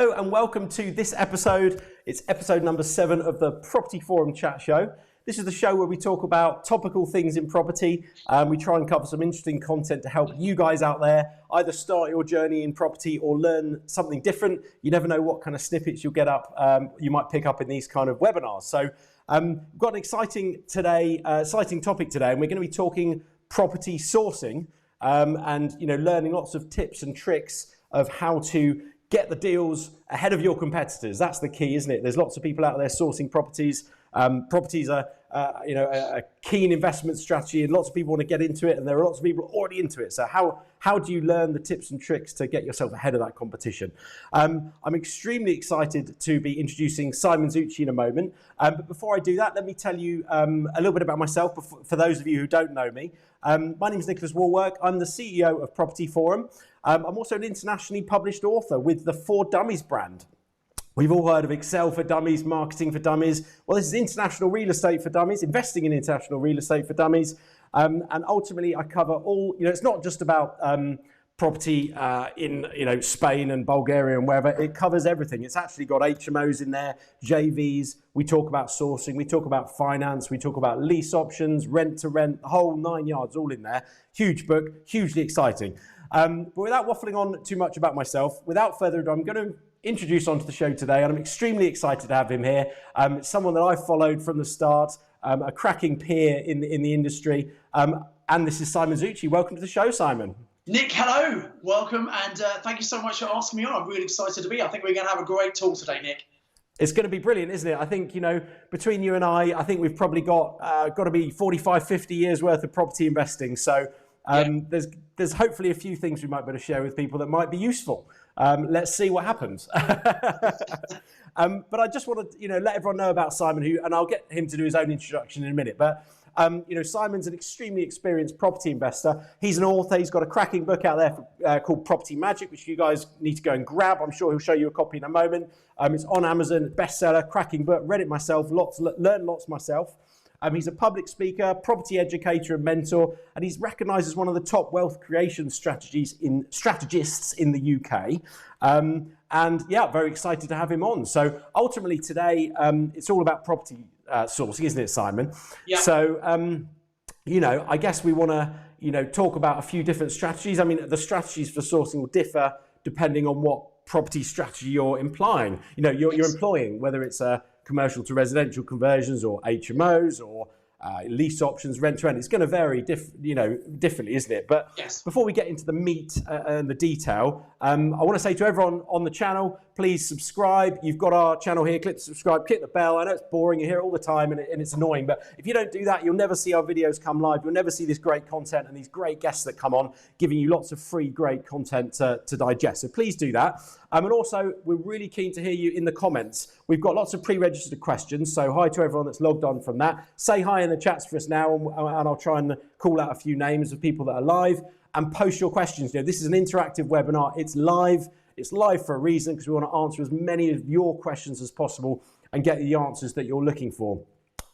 Hello and welcome to this episode. It's episode number 7 of the Property Forum Chat Show. This is the show where we talk about topical things in property. We try and cover some interesting content to help you guys out there either start your journey in property or learn something different. You never know what kind of snippets you'll get up, you might pick up in these kind of webinars. So we've got an exciting topic today, and we're going to be talking property sourcing and learning lots of tips and tricks of how to get the deals ahead of your competitors. That's the key, isn't it? There's lots of people out there sourcing properties. Properties are, a keen investment strategy, and lots of people want to get into it, and there are lots of people already into it. So how do you learn the tips and tricks to get yourself ahead of that competition? I'm extremely excited to be introducing Simon Zutshi in a moment. But before I do that, let me tell you a little bit about myself for those of you who don't know me. My name is Nicholas Warwork. I'm the CEO of Property Forum. I'm also an internationally published author with the For Dummies brand. We've all heard of Excel for Dummies, marketing for dummies. Well, this is international real estate for dummies, investing in international real estate for dummies. And ultimately, I cover all, it's not just about property in, Spain and Bulgaria and wherever. It covers everything. It's actually got HMOs in there, JVs. We talk about sourcing. We talk about finance. We talk about lease options, rent to rent, the whole 9 yards, all in there. Huge book, hugely exciting. But without waffling on too much about myself, without further ado, I'm going to introduce onto the show today, and I'm extremely excited to have him here. Someone that I've followed from the start, a cracking peer in the industry, and this is Simon Zutshi. Welcome to the show, Simon. Nick, hello, welcome, and thank you so much for asking me on. I'm really excited to be. I think we're going to have a great talk today, Nick. It's going to be brilliant, isn't it? I think, between you and I think we've probably got to be 45, 50 years worth of property investing. So there's hopefully a few things we might be able to share with people that might be useful. Let's see what happens. But I just want to, let everyone know about Simon, and I'll get him to do his own introduction in a minute. But, Simon's an extremely experienced property investor. He's an author. He's got a cracking book out there called Property Magic, which you guys need to go and grab. I'm sure he'll show you a copy in a moment. It's on Amazon, bestseller, cracking book. Read it myself, learned lots myself. He's a public speaker, property educator and mentor, and he's recognised as one of the top wealth creation strategists in the UK. Very excited to have him on. So ultimately today, it's all about property sourcing, isn't it, Simon? Yeah. So, I guess we want to, talk about a few different strategies. I mean, the strategies for sourcing will differ depending on what property strategy you're implying. You're employing, whether it's a commercial to residential conversions or HMOs or lease options, rent to rent. It's going to vary differently, isn't it? But yes. Before we get into the meat and the detail, I want to say to everyone on the channel, please subscribe. You've got our channel here. Click the subscribe, click the bell. I know it's boring. You hear it all the time and it's annoying. But if you don't do that, you'll never see our videos come live. You'll never see this great content and these great guests that come on, giving you lots of free, great content to digest. So please do that. And also, we're really keen to hear you in the comments. We've got lots of pre-registered questions. So hi to everyone that's logged on from that. Say hi in the chats for us now, and I'll try and call out a few names of people that are live and post your questions. This is an interactive webinar. It's live. It's live for a reason, because we want to answer as many of your questions as possible and get the answers that you're looking for.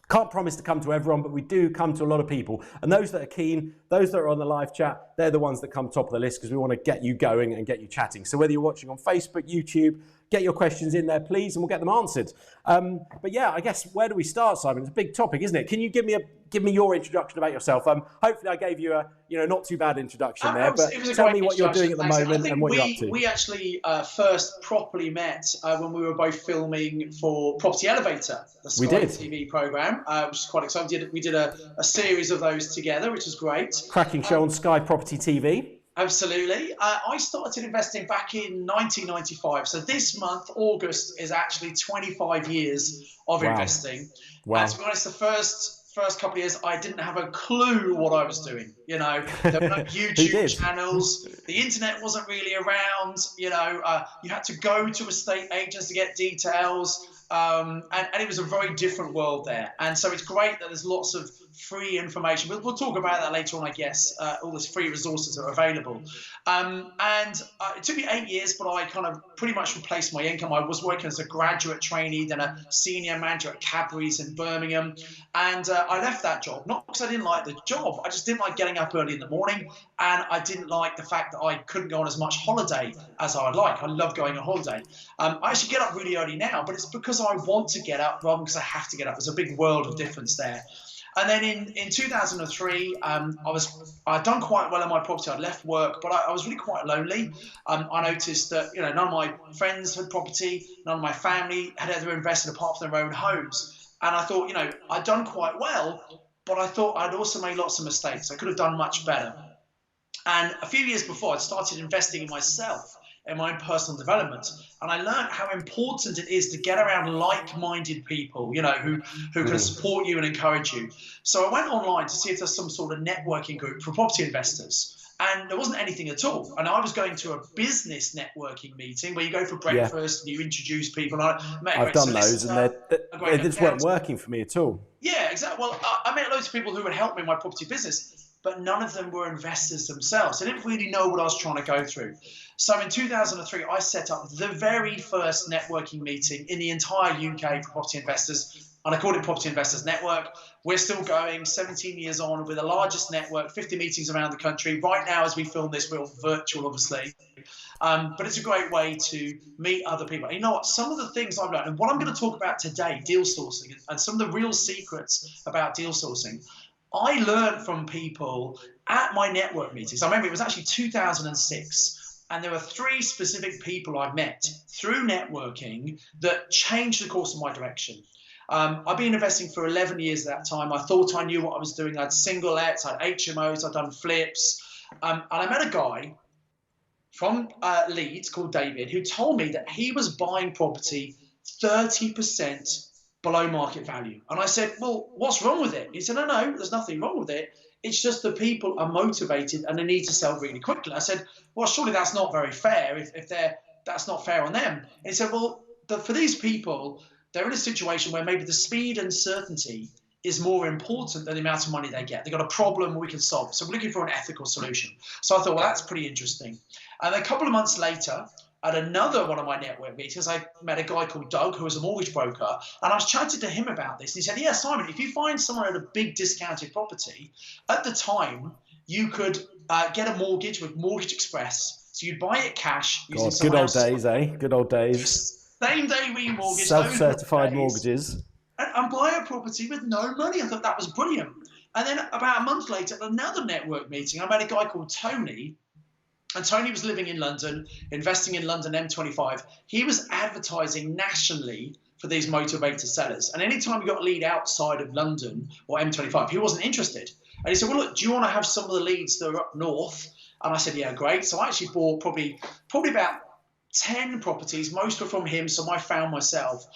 Can't promise to come to everyone, but we do come to a lot of people. And those that are keen, those that are on the live chat, they're the ones that come top of the list, because we want to get you going and get you chatting. So whether you're watching on Facebook, YouTube, get your questions in there, please, and we'll get them answered. But yeah, I guess, where do we start, Simon? It's a big topic, isn't it? Can you give me your introduction about yourself? Hopefully I gave you a not too bad introduction there, but tell me what you're doing at the moment and what you're up to. We actually first properly met when we were both filming for Property Elevator, the Sky TV programme, which is quite exciting. We did a series of those together, which is great. Cracking show on Sky Property TV. Absolutely. I started investing back in 1995. So this month, August, is actually 25 years of investing. Wow. And to be honest, the first couple of years, I didn't have a clue what I was doing. There were no YouTube channels. The internet wasn't really around. You had to go to estate agents to get details. And it was a very different world there. And so it's great that there's lots of free information. We'll talk about that later on, I guess, all these free resources that are available. It took me 8 years, but I kind of pretty much replaced my income. I was working as a graduate trainee, then a senior manager at Cadbury's in Birmingham. And I left that job, not because I didn't like the job. I just didn't like getting up early in the morning. And I didn't like the fact that I couldn't go on as much holiday as I would like. I love going on holiday. I actually get up really early now, but it's because I want to get up rather than because I have to get up. There's a big world of difference there. And then in 2003, I'd done quite well in my property. I'd left work, but I was really quite lonely. I noticed that none of my friends had property, none of my family had ever invested apart from their own homes. And I thought, I'd done quite well, but I thought I'd also made lots of mistakes. I could have done much better. And a few years before, I'd started investing in myself, in my own personal development. And I learned how important it is to get around like-minded people, who can support you and encourage you. So I went online to see if there's some sort of networking group for property investors. And there wasn't anything at all. And I was going to a business networking meeting where you go for breakfast and you introduce people. And I've done those, and they just weren't working for me at all. Yeah, exactly. Well, I met loads of people who would help me in my property business, but none of them were investors themselves. They didn't really know what I was trying to go through. So in 2003, I set up the very first networking meeting in the entire UK for property investors, and I called it Property Investors Network. We're still going 17 years on with the largest network, 50 meetings around the country. Right now, as we film this, we're all virtual, obviously. But it's a great way to meet other people. And you know what? Some of the things I've learned, and what I'm going to talk about today, deal sourcing, and some of the real secrets about deal sourcing, I learned from people at my network meetings. I remember it was actually 2006, and there were 3 specific people I met through networking that changed the course of my direction. I've been investing for 11 years at that time. I thought I knew what I was doing. I'd single lets, I'd HMOs, I'd done flips. And I met a guy from Leeds called David who told me that he was buying property 30% below market value. And I said, well, what's wrong with it? He said, no, there's nothing wrong with it. It's just that people are motivated and they need to sell really quickly. I said, well, surely that's not very fair if that's not fair on them. And he said, well, for these people, they're in a situation where maybe the speed and certainty is more important than the amount of money they get. They've got a problem we can solve. So we're looking for an ethical solution. So I thought, well, that's pretty interesting. And then a couple of months later, at another one of my network meetings, I met a guy called Doug, who was a mortgage broker, and I was chatting to him about this. And he said, yeah, Simon, if you find someone at a big discounted property, at the time, you could get a mortgage with Mortgage Express. So you'd buy it cash. Using good old days, eh? Good old days. Same day remortgage. Self-certified mortgages. And buy a property with no money. I thought that was brilliant. And then about a month later, at another network meeting, I met a guy called Tony. And Tony was living in London, investing in London M25. He was advertising nationally for these motivated sellers. And anytime he got a lead outside of London or M25, he wasn't interested. And he said, well, look, do you want to have some of the leads that are up north? And I said, yeah, great. So I actually bought probably about 10 properties. Most were from him, so I found myself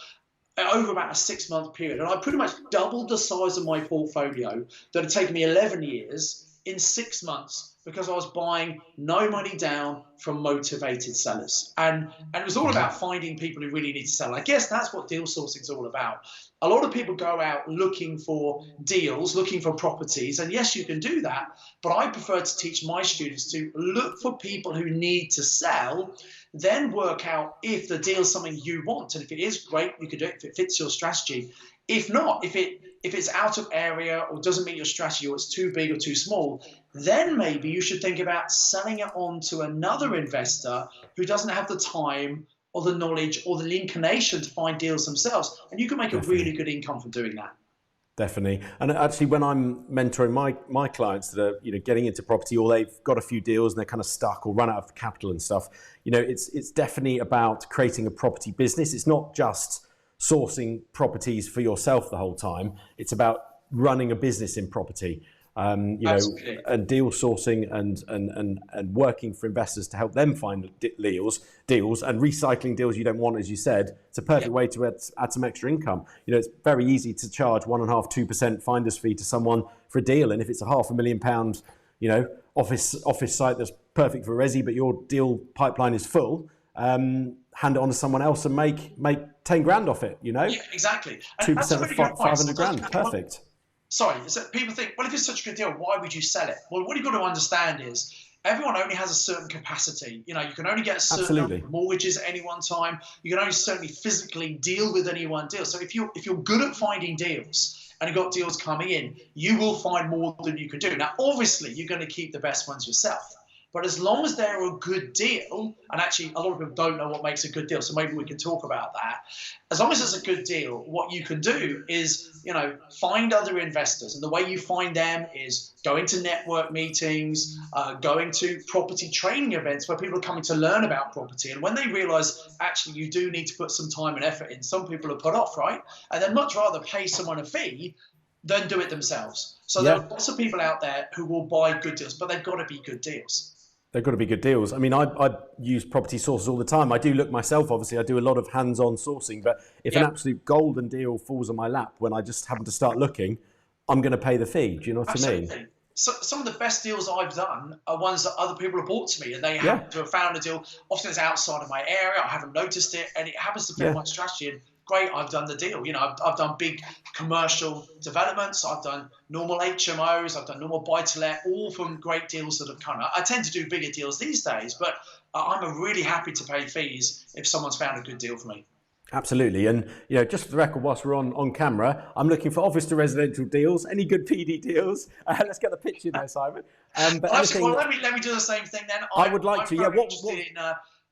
over about a 6-month period. And I pretty much doubled the size of my portfolio that had taken me 11 years in 6 months, because I was buying no money down from motivated sellers. And it was all about finding people who really need to sell. I guess that's what deal sourcing is all about. A lot of people go out looking for deals, looking for properties. And yes, you can do that. But I prefer to teach my students to look for people who need to sell, then work out if the deal is something you want. And if it is, great, you can do it if it fits your strategy. If not, if it's out of area or doesn't meet your strategy, or it's too big or too small, then maybe you should think about selling it on to another investor who doesn't have the time or the knowledge or the inclination to find deals themselves. And you can make a really good income from doing that. Definitely. And actually, when I'm mentoring my clients that are getting into property, or they've got a few deals and they're kind of stuck or run out of capital and stuff, it's definitely about creating a property business. It's not just sourcing properties for yourself the whole time. It's about running a business in property. And deal sourcing and working for investors to help them find deals and recycling deals you don't want, as you said. It's a perfect way to add some extra income. It's very easy to charge 1.5-2% finder's fee to someone for a deal, and if it's a £500,000 office site that's perfect for resi, but your deal pipeline is full, hand it on to someone else and make 10 grand off it. Yeah, exactly. 2% of 500 grand, perfect. sorry, is that people think, well, if it's such a good deal, why would you sell it? Well, what you've got to understand is everyone only has a certain capacity. You know, you can only get a certain number of mortgages at any one time. You can only certainly physically deal with any one deal. So if you're good at finding deals and you've got deals coming in, you will find more than you can do. Now, obviously, you're going to keep the best ones yourself. But as long as they're a good deal, and actually a lot of people don't know what makes a good deal, so maybe we can talk about that. As long as it's a good deal, what you can do is, you know, find other investors. And the way you find them is going to network meetings, going to property training events where people are coming to learn about property. And when they realize, actually, you do need to put some time and effort in, some people are put off, right? And they'd much rather pay someone a fee than do it themselves. So there are lots of people out there who will buy good deals, but they've got to be good deals. They've got to be good deals. I mean, I use property sources all the time. I do look myself, obviously. I do a lot of hands-on sourcing. But if an absolute golden deal falls on my lap when I just happen to start looking, I'm going to pay the fee. Do you know what I mean? So some of the best deals I've done are ones that other people have bought to me, and they happen to have found a deal. Often it's outside of my area. I haven't noticed it, and it happens to fit my strategy. And great, I've done the deal. You know, I've done big commercial developments. I've done normal HMOs. I've done normal buy-to-let, all from great deals that have come out. I tend to do bigger deals these days, but I'm really happy to pay fees if someone's found a good deal for me. Absolutely. And, you know, just for the record, whilst we're on camera, I'm looking for office to residential deals. Any good PD deals? Let's get the picture there, Simon. But actually, well, let me do the same thing then. I would like to. Yeah.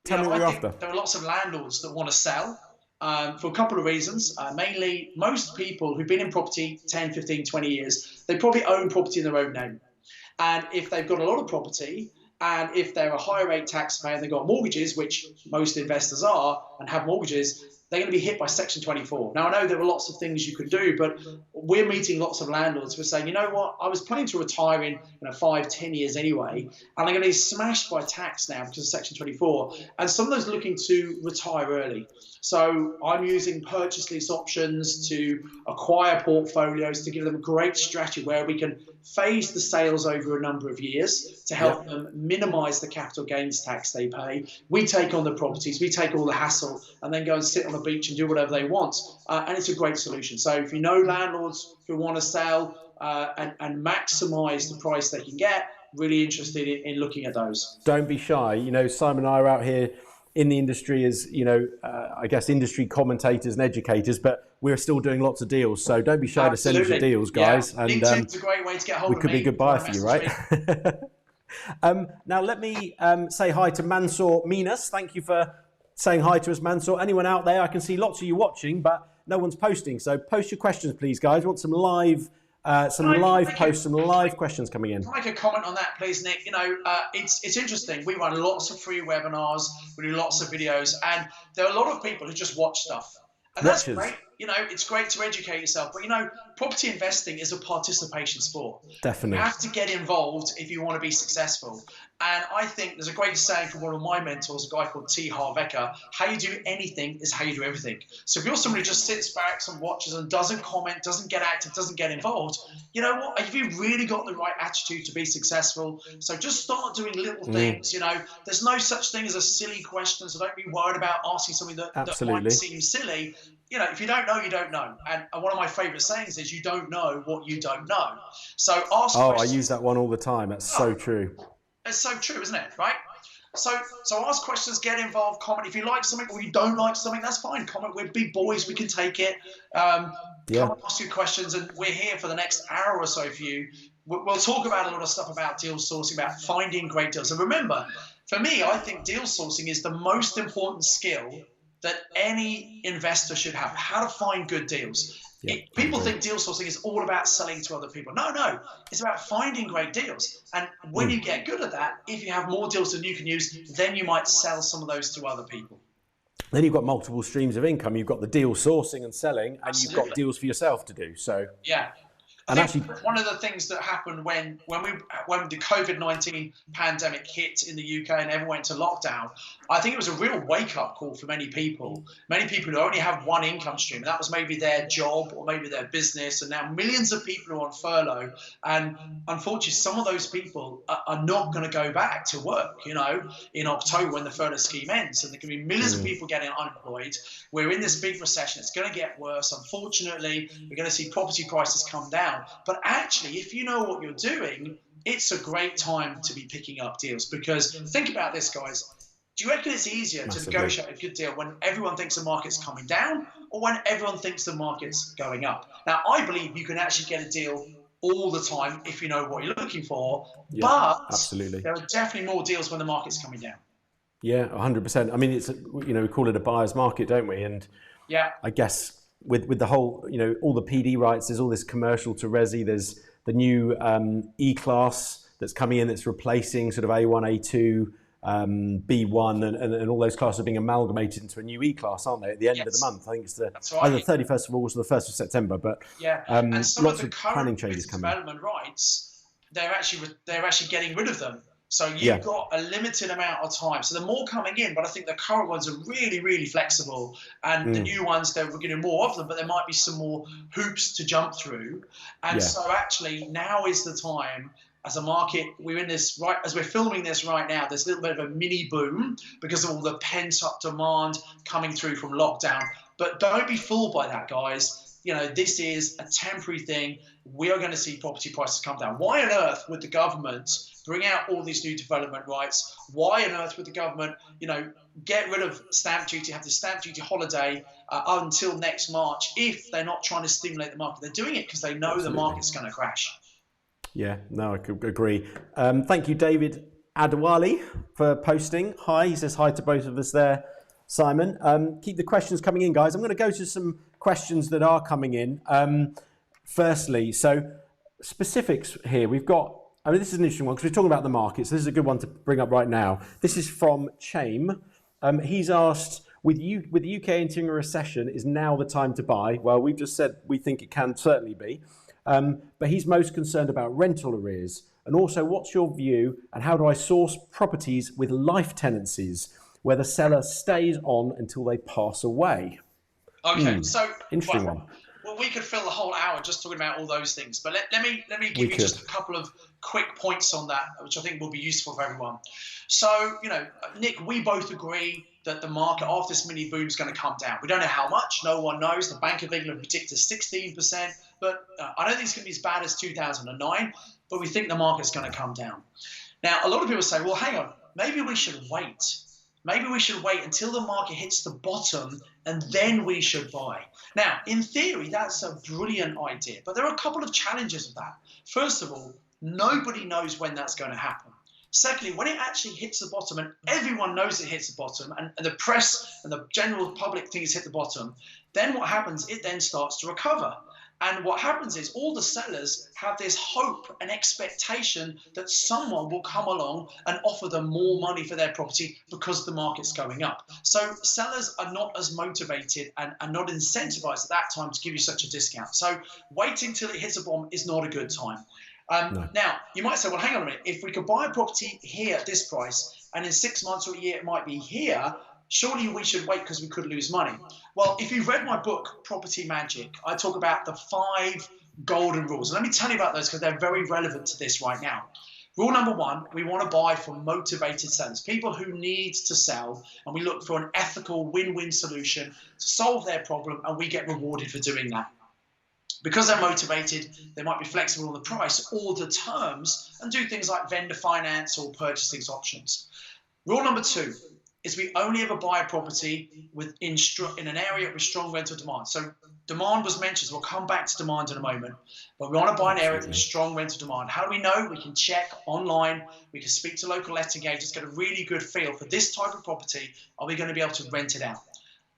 Tell me what you're after. There are lots of landlords that want to sell. For a couple of reasons. Mainly, most people who've been in property 10, 15, 20 years, they probably own property in their own name. And if they've got a lot of property, and if they're a higher rate taxpayer and they've got mortgages, which most investors are and have mortgages, they're going to be hit by Section 24. Now, I know there are lots of things you could do, but we're meeting lots of landlords who are saying, you know what, I was planning to retire in 5, 10 years anyway, and I'm going to be smashed by tax now because of Section 24. And some of those looking to retire early. So I'm using purchase lease options to acquire portfolios to give them a great strategy where we can phase the sales over a number of years to help them minimize the capital gains tax they pay. We take on the properties, we take all the hassle, and then go and sit on the beach and do whatever they want. And it's a great solution. So if you know landlords who want to sell and maximize the price they can get, really interested in looking at those. Don't be shy. You know, Simon and I are out here in the industry as, you know, I guess industry commentators and educators, but we're still doing lots of deals. So don't be shy to send us your deals, guys. And LinkedIn's a great way to get hold of me. We could be a good buyer for you, right? Now, let me say hi to Mansour Minas. Thank you for saying hi to us, Mansour. Anyone out there, I can see lots of you watching, but no one's posting. So post your questions, please, guys. We want some live posts, some live questions coming in. Can I make a comment on that, please, Nick? You know, it's interesting. We run lots of free webinars. We do lots of videos, and there are a lot of people who just watch stuff. And that's great. You know, it's great to educate yourself. But, you know, property investing is a participation sport. Definitely. You have to get involved if you want to be successful. And I think there's a great saying from one of my mentors, a guy called T. Harv Eker: how you do anything is how you do everything. So if you're somebody who just sits back and watches and doesn't comment, doesn't get active, doesn't get involved, you know what? Have you really got the right attitude to be successful? So just start doing little things. You know, there's no such thing as a silly question. So don't be worried about asking something that might seem silly. You know, if you don't know, you don't know. And one of my favorite sayings is, you don't know what you don't know. So ask questions. I use that one all the time. That's so true. It's so true, isn't it? Right? So ask questions, get involved, comment. If you like something or you don't like something, that's fine. Comment. We're big boys. We can take it. Come and ask your questions. And we're here for the next hour or so for you. We'll talk about a lot of stuff about deal sourcing, about finding great deals. And remember, for me, I think deal sourcing is the most important skill that any investor should have. How to find good deals. People think deal sourcing is all about selling to other people. No, it's about finding great deals. And when you get good at that, if you have more deals than you can use, then you might sell some of those to other people. Then you've got multiple streams of income. You've got the deal sourcing and selling, and you've got deals for yourself to do. So I think one of the things that happened when the COVID-19 pandemic hit in the UK and everyone went to lockdown, I think it was a real wake-up call for many people who only have one income stream. That was maybe their job or maybe their business, and now millions of people are on furlough. And unfortunately, some of those people are not going to go back to work, you know, in October when the furlough scheme ends. And there can be millions of people getting unemployed. We're in this big recession. It's going to get worse. Unfortunately, we're going to see property prices come down. down. But actually, if you know what you're doing, it's a great time to be picking up deals, because think about this, guys. Do you reckon it's easier to negotiate a good deal when everyone thinks the market's coming down, or when everyone thinks the market's going up? Now, I believe you can actually get a deal all the time if you know what you're looking for, but absolutely, there are definitely more deals when the market's coming down. Yeah, 100%. I mean, it's, you know, we call it a buyer's market, don't we? And yeah, I guess with the whole, you know, all the PD rights, there's all this commercial to resi, there's the new E-class that's coming in that's replacing sort of A1, A2, B1 and all those classes are being amalgamated into a new E-class, aren't they, at the end of the month? I think it's either the 31st of August or the 1st of September. But and some lots of the planning current changes coming. development rights, they're actually getting rid of them. So you've got a limited amount of time. So there are more coming in, but I think the current ones are really, really flexible. And the new ones, we're getting more of them, but there might be some more hoops to jump through. And so actually now is the time. As a market, we're in this, right as we're filming this right now, there's a little bit of a mini boom because of all the pent-up demand coming through from lockdown. But don't be fooled by that, guys. You know, this is a temporary thing. We are going to see property prices come down. Why on earth would the government bring out all these new development rights? Why on earth would the government, you know, get rid of stamp duty, have the stamp duty holiday until next March if they're not trying to stimulate the market? They're doing it because they know the market's going to crash. Yeah, no, I could agree. Thank you, David Adewale, for posting. Hi, he says hi to both of us there, Simon. Keep the questions coming in, guys. I'm going to go to some questions that are coming in. Firstly, so specifics here. We've got, I mean, this is an interesting one because we're talking about the markets. This is a good one to bring up right now. This is from Chame. He's asked, with the UK entering a recession, is now the time to buy? Well, we've just said we think it can certainly be. But he's most concerned about rental arrears. And also, what's your view and how do I source properties with life tenancies where the seller stays on until they pass away? Okay, so interesting one. Well, we could fill the whole hour just talking about all those things. But let me give you just a couple of quick points on that, which I think will be useful for everyone. So, you know, Nick, we both agree that the market after this mini boom is going to come down. We don't know how much. No one knows. The Bank of England predicted 16%. But I don't think it's going to be as bad as 2009, but we think the market's going to come down. Now, a lot of people say, well, hang on, maybe we should wait. Maybe we should wait until the market hits the bottom and then we should buy. Now, in theory, that's a brilliant idea, but there are a couple of challenges of that. First of all, nobody knows when that's going to happen. Secondly, when it actually hits the bottom and everyone knows it hits the bottom and the press and the general public think it's hit the bottom, then what happens, it then starts to recover. And what happens is all the sellers have this hope and expectation that someone will come along and offer them more money for their property because the market's going up. So sellers are not as motivated and are not incentivized at that time to give you such a discount. So waiting till it hits a bomb is not a good time. No. Now, you might say, well, hang on a minute. If we could buy a property here at this price and in 6 months or a year it might be here, surely we should wait because we could lose money. Well, if you've read my book, Property Magic, I talk about the 5 golden rules. And let me tell you about those because they're very relevant to this right now. Rule number 1, we want to buy from motivated sellers, people who need to sell, and we look for an ethical win-win solution to solve their problem, and we get rewarded for doing that. Because they're motivated, they might be flexible on the price or the terms and do things like vendor finance or purchasing options. Rule number 2 is we only ever buy a property in an area with strong rental demand. So demand was mentioned. So we'll come back to demand in a moment. But we want to buy an area with strong rental demand. How do we know? We can check online. We can speak to local letting agents, get a really good feel for this type of property. Are we going to be able to rent it out?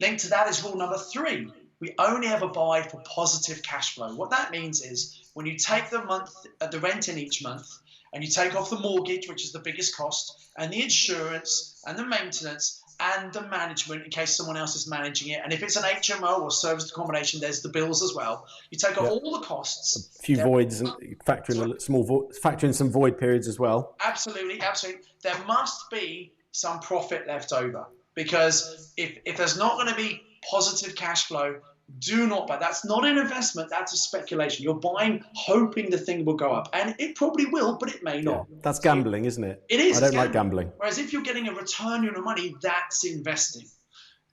Linked to that is rule number 3. We only ever buy for positive cash flow. What that means is when you take the rent in each month, and you take off the mortgage, which is the biggest cost, and the insurance, and the maintenance, and the management in case someone else is managing it. And if it's an HMO or service accommodation, there's the bills as well. You take off all the costs. A few voids and factor in some void periods as well. Absolutely, absolutely. There must be some profit left over because if there's not going to be positive cash flow, do not buy. That's not an investment. That's a speculation. You're buying hoping the thing will go up. And it probably will, but it may not. Yeah, that's gambling, isn't it? It is. I don't like gambling. Whereas if you're getting a return on your money, that's investing.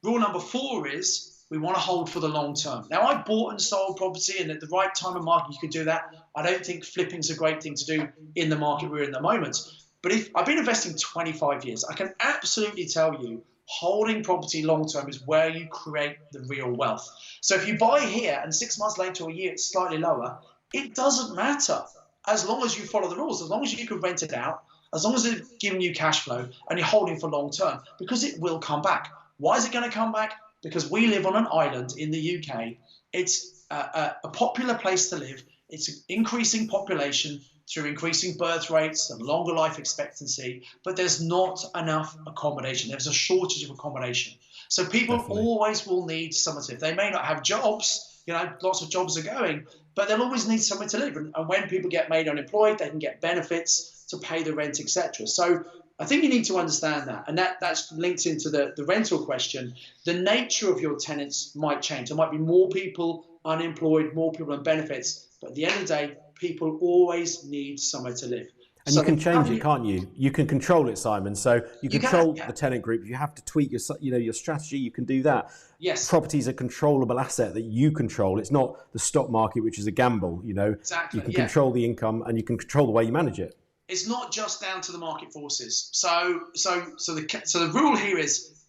Rule number 4 is we want to hold for the long term. Now, I bought and sold property, and at the right time of market, you could do that. I don't think flipping's a great thing to do in the market we're in the moment. But if I've been investing 25 years, I can absolutely tell you holding property long term is where you create the real wealth. So if you buy here and 6 months later or a year, it's slightly lower, it doesn't matter as long as you follow the rules, as long as you can rent it out, as long as it's giving you cash flow and you're holding for long term, because it will come back. Why is it going to come back? Because we live on an island in the UK. It's a popular place to live. It's an increasing population through increasing birth rates and longer life expectancy, but there's not enough accommodation. There's a shortage of accommodation. So people always will need somewhere to live. They may not have jobs, lots of jobs are going, but they'll always need somewhere to live. And when people get made unemployed, they can get benefits to pay the rent, etc. So I think you need to understand that. And that's linked into the rental question. The nature of your tenants might change. There might be more people unemployed, more people on benefits. But at the end of the day, people always need somewhere to live. And so you can change it, can't you? You can control it, Simon. So you control the tenant group. You have to tweak your strategy. You can do that. Yes. Property is a controllable asset that you control. It's not the stock market, which is a gamble. Exactly. You can control the income, and you can control the way you manage it. It's not just down to the market forces. So the rule here is,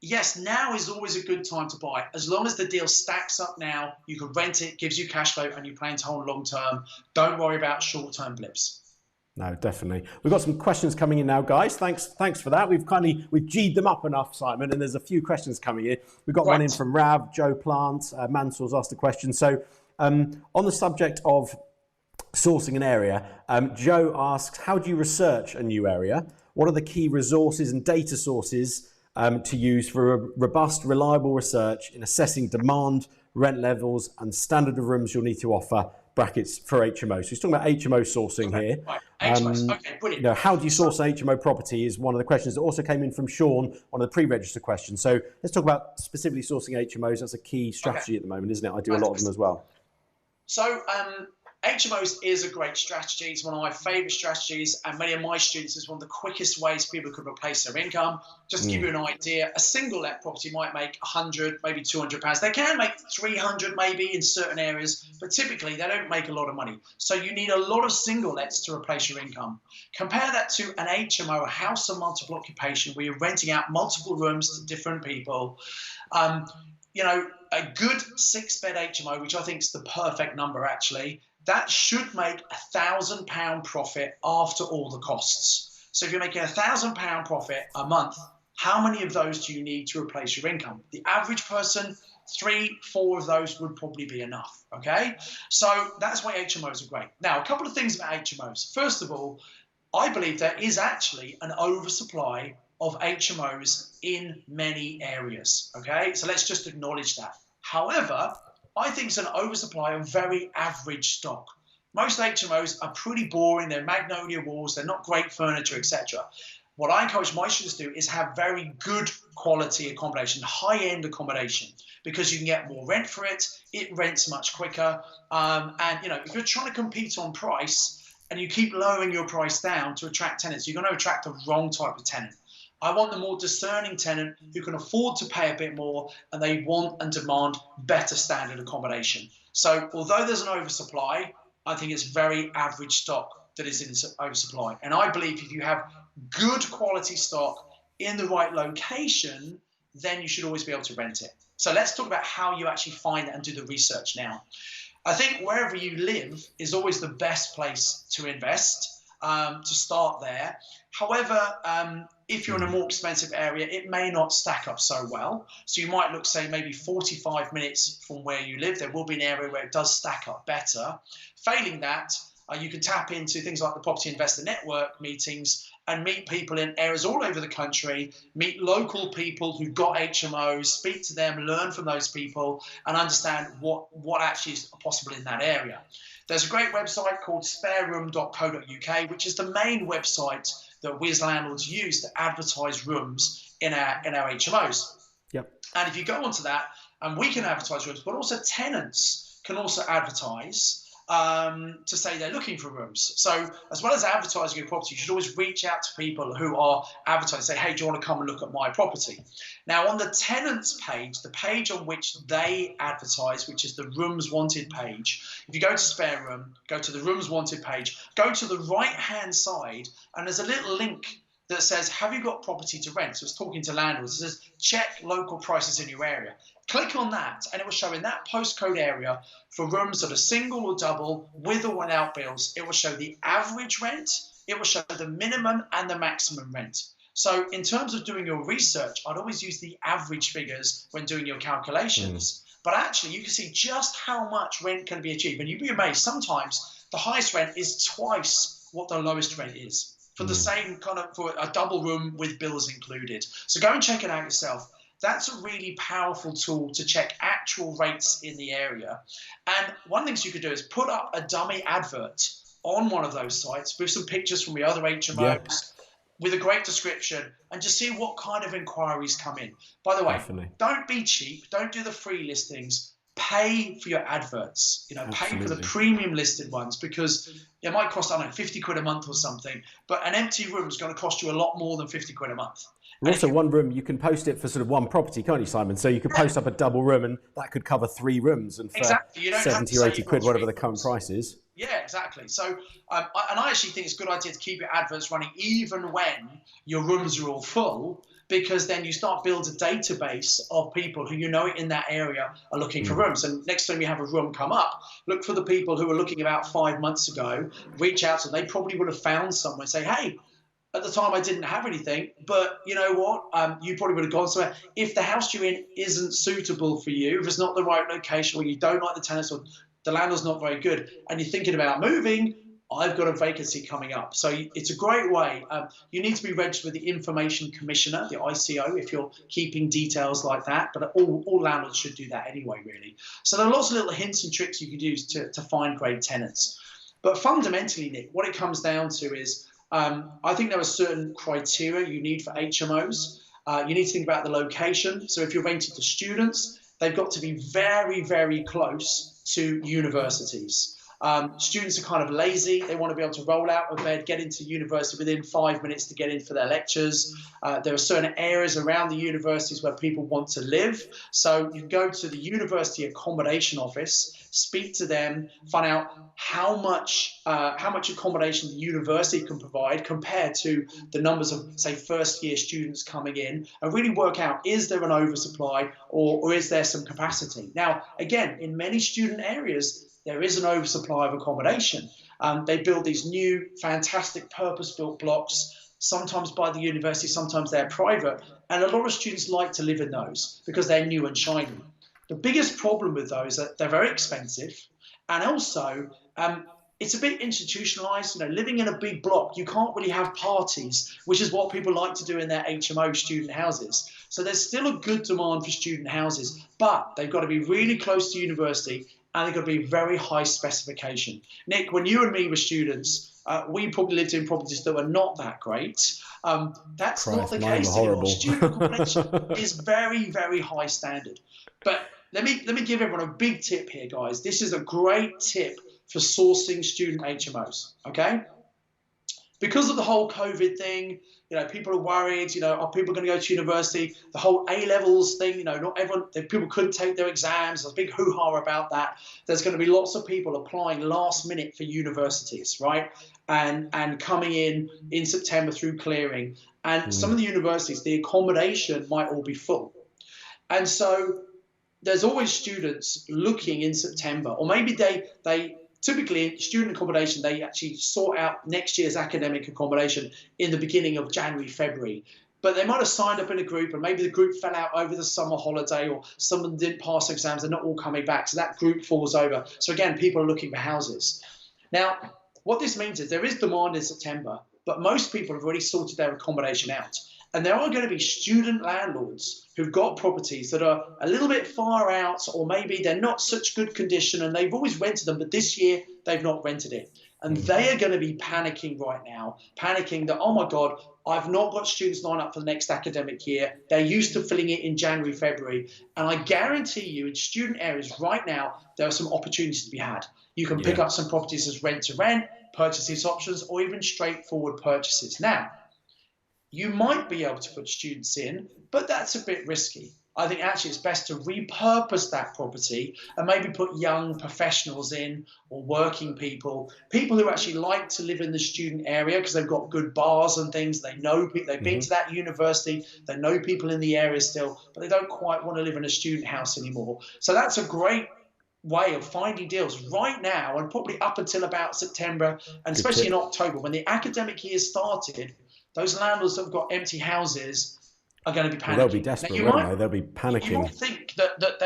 yes, now is always a good time to buy. As long as the deal stacks up now, you can rent it, gives you cash flow, and you plan to hold long term. Don't worry about short-term blips. No, definitely. We've got some questions coming in now, guys. Thanks for that. We've G'd them up enough, Simon, and there's a few questions coming in. We've got one in from Rav, Joe Plant, Mansour's asked a question. So on the subject of sourcing an area, Joe asks, how do you research a new area? What are the key resources and data sources to use for a robust, reliable research in assessing demand, rent levels, and standard of rooms you'll need to offer, brackets, for HMO? So he's talking about HMO sourcing here. Right. HMOs. Okay, brilliant. How do you source an HMO property is one of the questions that also came in from Sean, one of the pre-registered questions. So let's talk about specifically sourcing HMOs. That's a key strategy at the moment, isn't it? I do a lot of them as well. So HMOs is a great strategy. It's one of my favorite strategies, and many of my students, is one of the quickest ways people could replace their income. Just to give you an idea, a single let property might make 100, maybe 200 pounds. They can make 300 maybe in certain areas, but typically they don't make a lot of money. So you need a lot of single lets to replace your income. Compare that to an HMO, a house of multiple occupation, where you're renting out multiple rooms to different people. A good 6-bed HMO, which I think is the perfect number actually, that should make £1,000 profit after all the costs. So if you're making £1,000 profit a month, how many of those do you need to replace your income? The average person, 3-4 of those would probably be enough, okay? So that's why HMOs are great. Now, a couple of things about HMOs. First of all, I believe there is actually an oversupply of HMOs in many areas, okay? So let's just acknowledge that. However, I think it's an oversupply of very average stock. Most HMOs are pretty boring. They're magnolia walls. They're not great furniture, etc. What I encourage my students to do is have very good quality accommodation, high-end accommodation, because you can get more rent for it. It rents much quicker. And if you're trying to compete on price and you keep lowering your price down to attract tenants, you're going to attract the wrong type of tenant. I want the more discerning tenant who can afford to pay a bit more, and they want and demand better standard accommodation. So although there's an oversupply, I think it's very average stock that is in oversupply. And I believe if you have good quality stock in the right location, then you should always be able to rent it. So let's talk about how you actually find it and do the research now. I think wherever you live is always the best place to invest, to start there. However, if you're in a more expensive area, it may not stack up so well. So you might look, say, maybe 45 minutes from where you live. There will be an area where it does stack up better. Failing that, you can tap into things like the Property Investor Network meetings and meet people in areas all over the country, meet local people who've got HMOs, speak to them, learn from those people, and understand what actually is possible in that area. There's a great website called spareroom.co.uk, which is the main website that we as landlords use to advertise rooms in our HMOs. Yep. And if you go onto that, and we can advertise rooms, but also tenants can also advertise. to say they're looking for rooms. So as well as advertising your property, you should always reach out to people who are advertising, say, hey, do you want to come and look at my property? Now, on the tenants page, the page on which they advertise, which is the rooms wanted page, if you go to spare room, go to the rooms wanted page, go to the right-hand side, and there's a little link that says, have you got property to rent? So it's talking to landlords. It says, check local prices in your area. Click on that, and it will show in that postcode area for rooms that are single or double, with or without bills. It will show the average rent, it will show the minimum and the maximum rent. So in terms of doing your research, I'd always use the average figures when doing your calculations. But actually, you can see just how much rent can be achieved. And you'd be amazed, sometimes the highest rent is twice what the lowest rent is for the same kind of, for a double room with bills included. So go and check it out yourself. That's a really powerful tool to check actual rates in the area. And one of the things you could do is put up a dummy advert on one of those sites with some pictures from the other HMOs with a great description, and just see what kind of inquiries come in. By the way, don't be cheap. Don't do the free listings. Pay for your adverts, pay for the premium listed ones, because it might cost, I don't know, 50 quid a month or something, but an empty room is going to cost you a lot more than 50 quid a month. And also, one room, you can post it for sort of one property, can't you, Simon? So you could post up a double room, and that could cover 3 rooms, and for 70 or 80 quid, whatever the current price is. Yeah, exactly. So, I actually think it's a good idea to keep your adverts running even when your rooms are all full, because then you start building a database of people who in that area are looking for rooms. And next time you have a room come up, look for the people who were looking about 5 months ago, reach out to them. They probably would have found someone, say, hey, at the time I didn't have anything, but you know what? You probably would have gone somewhere. If the house you're in isn't suitable for you, if it's not the right location, or you don't like the tenants, or the landlord's not very good, and you're thinking about moving, I've got a vacancy coming up. So it's a great way. You need to be registered with the Information Commissioner, the ICO, if you're keeping details like that. But all landlords should do that anyway, really. So there are lots of little hints and tricks you could use to find great tenants. But fundamentally, Nick, what it comes down to is, I think there are certain criteria you need for HMOs. You need to think about the location. So if you're renting to students, they've got to be very, very close to universities. Students are kind of lazy. They want to be able to roll out of bed, get into university within 5 minutes to get in for their lectures. There are certain areas around the universities where people want to live. So you can go to the university accommodation office, speak to them, find out how much accommodation the university can provide compared to the numbers of, say, first-year students coming in, and really work out, is there an oversupply or is there some capacity? Now, again, in many student areas, there is an oversupply of accommodation. They build these new, fantastic, purpose-built blocks, sometimes by the university, sometimes they're private, and a lot of students like to live in those because they're new and shiny. The biggest problem with those is that they're very expensive, and also it's a bit institutionalized. Living in a big block, you can't really have parties, which is what people like to do in their HMO student houses. So there's still a good demand for student houses, but they've got to be really close to university, and they've got to be very high specification. Nick, when you and me were students, we probably lived in properties that were not that great. That's not the case anymore. Student accommodation is very, very high standard. But let me give everyone a big tip here, guys. This is a great tip for sourcing student HMOs, okay? Because of the whole COVID thing, people are worried, are people going to go to university? The whole A-levels thing, not everyone, people couldn't take their exams. There's a big hoo-ha about that. There's going to be lots of people applying last minute for universities, right? And coming in September through clearing. And some of the universities, the accommodation might all be full. And so there's always students looking in September, or maybe they typically, student accommodation, they actually sort out next year's academic accommodation in the beginning of January, February. But they might have signed up in a group, and maybe the group fell out over the summer holiday, or someone didn't pass exams, they're not all coming back. So that group falls over. So again, people are looking for houses. Now, what this means is there is demand in September, but most people have already sorted their accommodation out. And there are going to be student landlords who've got properties that are a little bit far out, or maybe they're not such good condition and they've always rented them, but this year they've not rented it. And they are going to be panicking right now, panicking that, oh my God, I've not got students lined up for the next academic year. They're used to filling it in January, February. And I guarantee you in student areas right now, there are some opportunities to be had. You can pick up some properties as rent to rent, purchase lease options, or even straightforward purchases. Now, you might be able to put students in, but that's a bit risky. I think actually it's best to repurpose that property and maybe put young professionals in, or working people who actually like to live in the student area because they've got good bars and things. They know people, they've been to that university, they know people in the area still, but they don't quite want to live in a student house anymore. So that's a great way of finding deals right now, and probably up until about September, and especially in October when the academic year started. Those landlords that have got empty houses are going to be panicking. Well, they'll be desperate, won't they? They'll be panicking. You might think that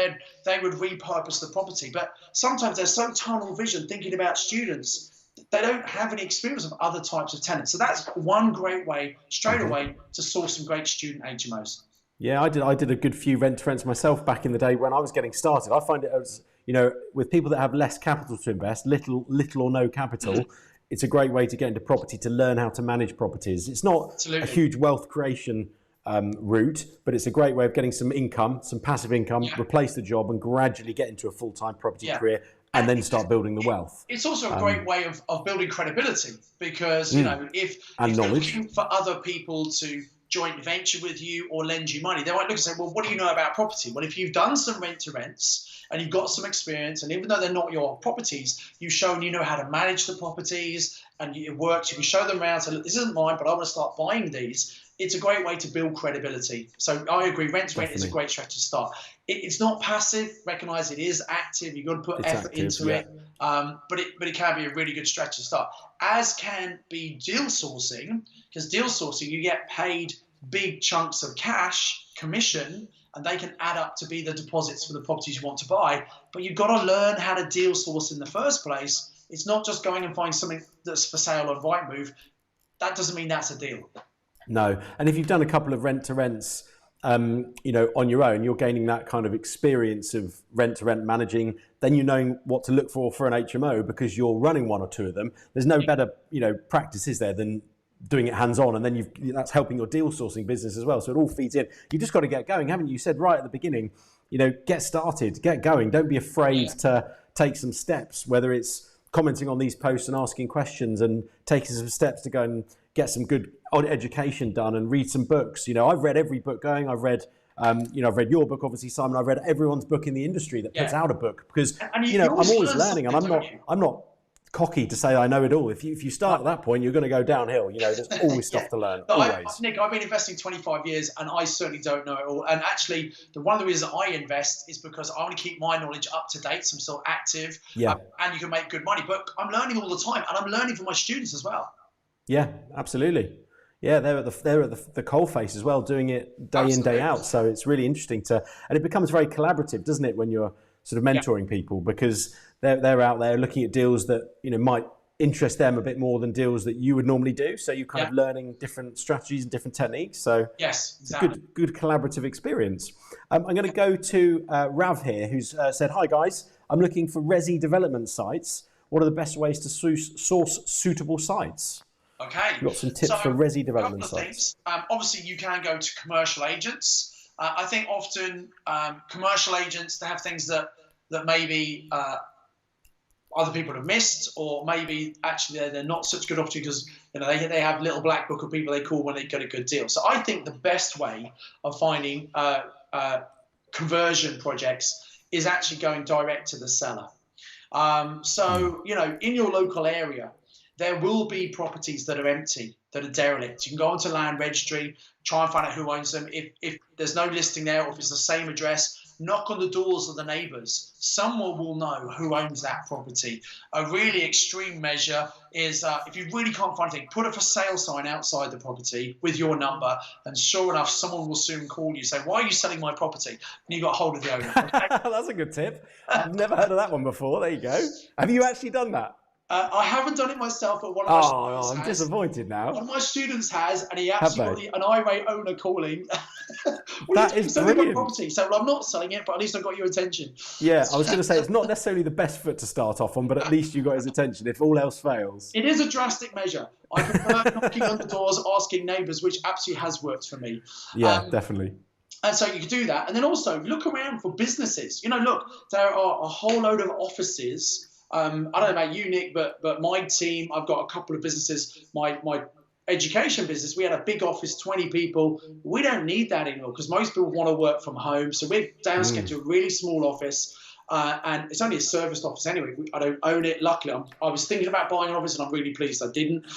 they would repurpose the property, but sometimes they're so tunnel vision thinking about students, they don't have any experience of other types of tenants. So that's one great way, straight away, to source some great student HMOs. Yeah, I did a good few rent-to-rents myself back in the day when I was getting started. I find it as, with people that have less capital to invest, little or no capital, it's a great way to get into property, to learn how to manage properties. It's not a huge wealth creation route, but it's a great way of getting some income, some passive income, replace the job and gradually get into a full-time property career, and then start building the wealth. It's also a great way of building credibility, because, if you're looking for other people to joint venture with you or lend you money, they might look and say, well, what do you know about property? Well, if you've done some rent-to-rents and you've got some experience, and even though they're not your properties, you've shown you know how to manage the properties and it works, you can show them around, say, look, this isn't mine, but I want to start buying these. It's a great way to build credibility. So I agree, rent-to-rent is a great strategy to start. It's not passive, recognise it is active, you've got to put effort into it, but it can be a really good strategy to start. As can be deal sourcing, because deal sourcing, you get paid big chunks of cash, commission, and they can add up to be the deposits for the properties you want to buy. But you've got to learn how to deal source in the first place. It's not just going and finding something that's for sale on Rightmove. That doesn't mean that's a deal. No, and if you've done a couple of rent-to-rents, on your own, you're gaining that kind of experience of rent-to-rent managing. Then you know what to look for an HMO, because you're running one or two of them. There's no better, practice, is there, than doing it hands-on, and then that's helping your deal sourcing business as well. So it all feeds in. You just got to get going, haven't you? You said right at the beginning, get started, get going. Don't be afraid to take some steps, whether it's commenting on these posts and asking questions and taking some steps to go and get some good education done and read some books. I've read every book going. I've read, I've read your book, obviously, Simon. I've read everyone's book in the industry that puts out a book, because I'm always learning, and I'm not cocky to say I know it all. If you start at that point, you're going to go downhill. There's always stuff to learn. Always. Nick, I've been investing 25 years, and I certainly don't know it all. And actually, one of the reasons I invest is because I want to keep my knowledge up to date, so I'm still active. And you can make good money. But I'm learning all the time, and I'm learning from my students as well. Yeah, absolutely. Yeah, they're at the coalface as well, doing it day in, day out. So it's really interesting and it becomes very collaborative, doesn't it, when you're sort of mentoring people, because they're out there looking at deals that might interest them a bit more than deals that you would normally do. So you're kind of learning different strategies and different techniques. So yes, exactly. It's a good collaborative experience. I'm going to go to Rav here, who's said, "Hi guys, I'm looking for resi development sites. What are the best ways to source suitable sites?" Okay. You've got some tips for resi development sites. Obviously, you can go to commercial agents. I think often commercial agents, they have things that maybe other people have missed, or maybe actually they're not such good opportunities, because they have a little black book of people they call when they get a good deal. So I think the best way of finding conversion projects is actually going direct to the seller. In your local area, there will be properties that are empty, that are derelict. You can go onto land registry, try and find out who owns them. If there's no listing there, or if it's the same address, knock on the doors of the neighbours. Someone will know who owns that property. A really extreme measure is if you really can't find anything, put a for sale sign outside the property with your number, and sure enough, someone will soon call you, say, "Why are you selling my property?" And you got hold of the owner. Okay? That's a good tip. I've never heard of that one before. There you go. Have you actually done that? I haven't done it myself, but one of my students I'm has. disappointed now. One of my students has, and he Have absolutely they? got an irate owner calling. What are you That is doing selling my brilliant. property? So, well, I'm not selling it, but at least I got your attention. Yeah, I was going to say it's not necessarily the best foot to start off on, but at least you got his attention. If all else fails, it is a drastic measure. I prefer knocking on the doors, asking neighbours, which absolutely has worked for me. Yeah, definitely. And so you can do that. And then also look around for businesses. Look, there are a whole load of offices. I don't know about you, Nick, but my team, I've got a couple of businesses. My education business, we had a big office, 20 people. We don't need that anymore because most people want to work from home. So we're downscaled to a really small office. And it's only a serviced office anyway. I don't own it. Luckily, I was thinking about buying an office, and I'm really pleased I didn't.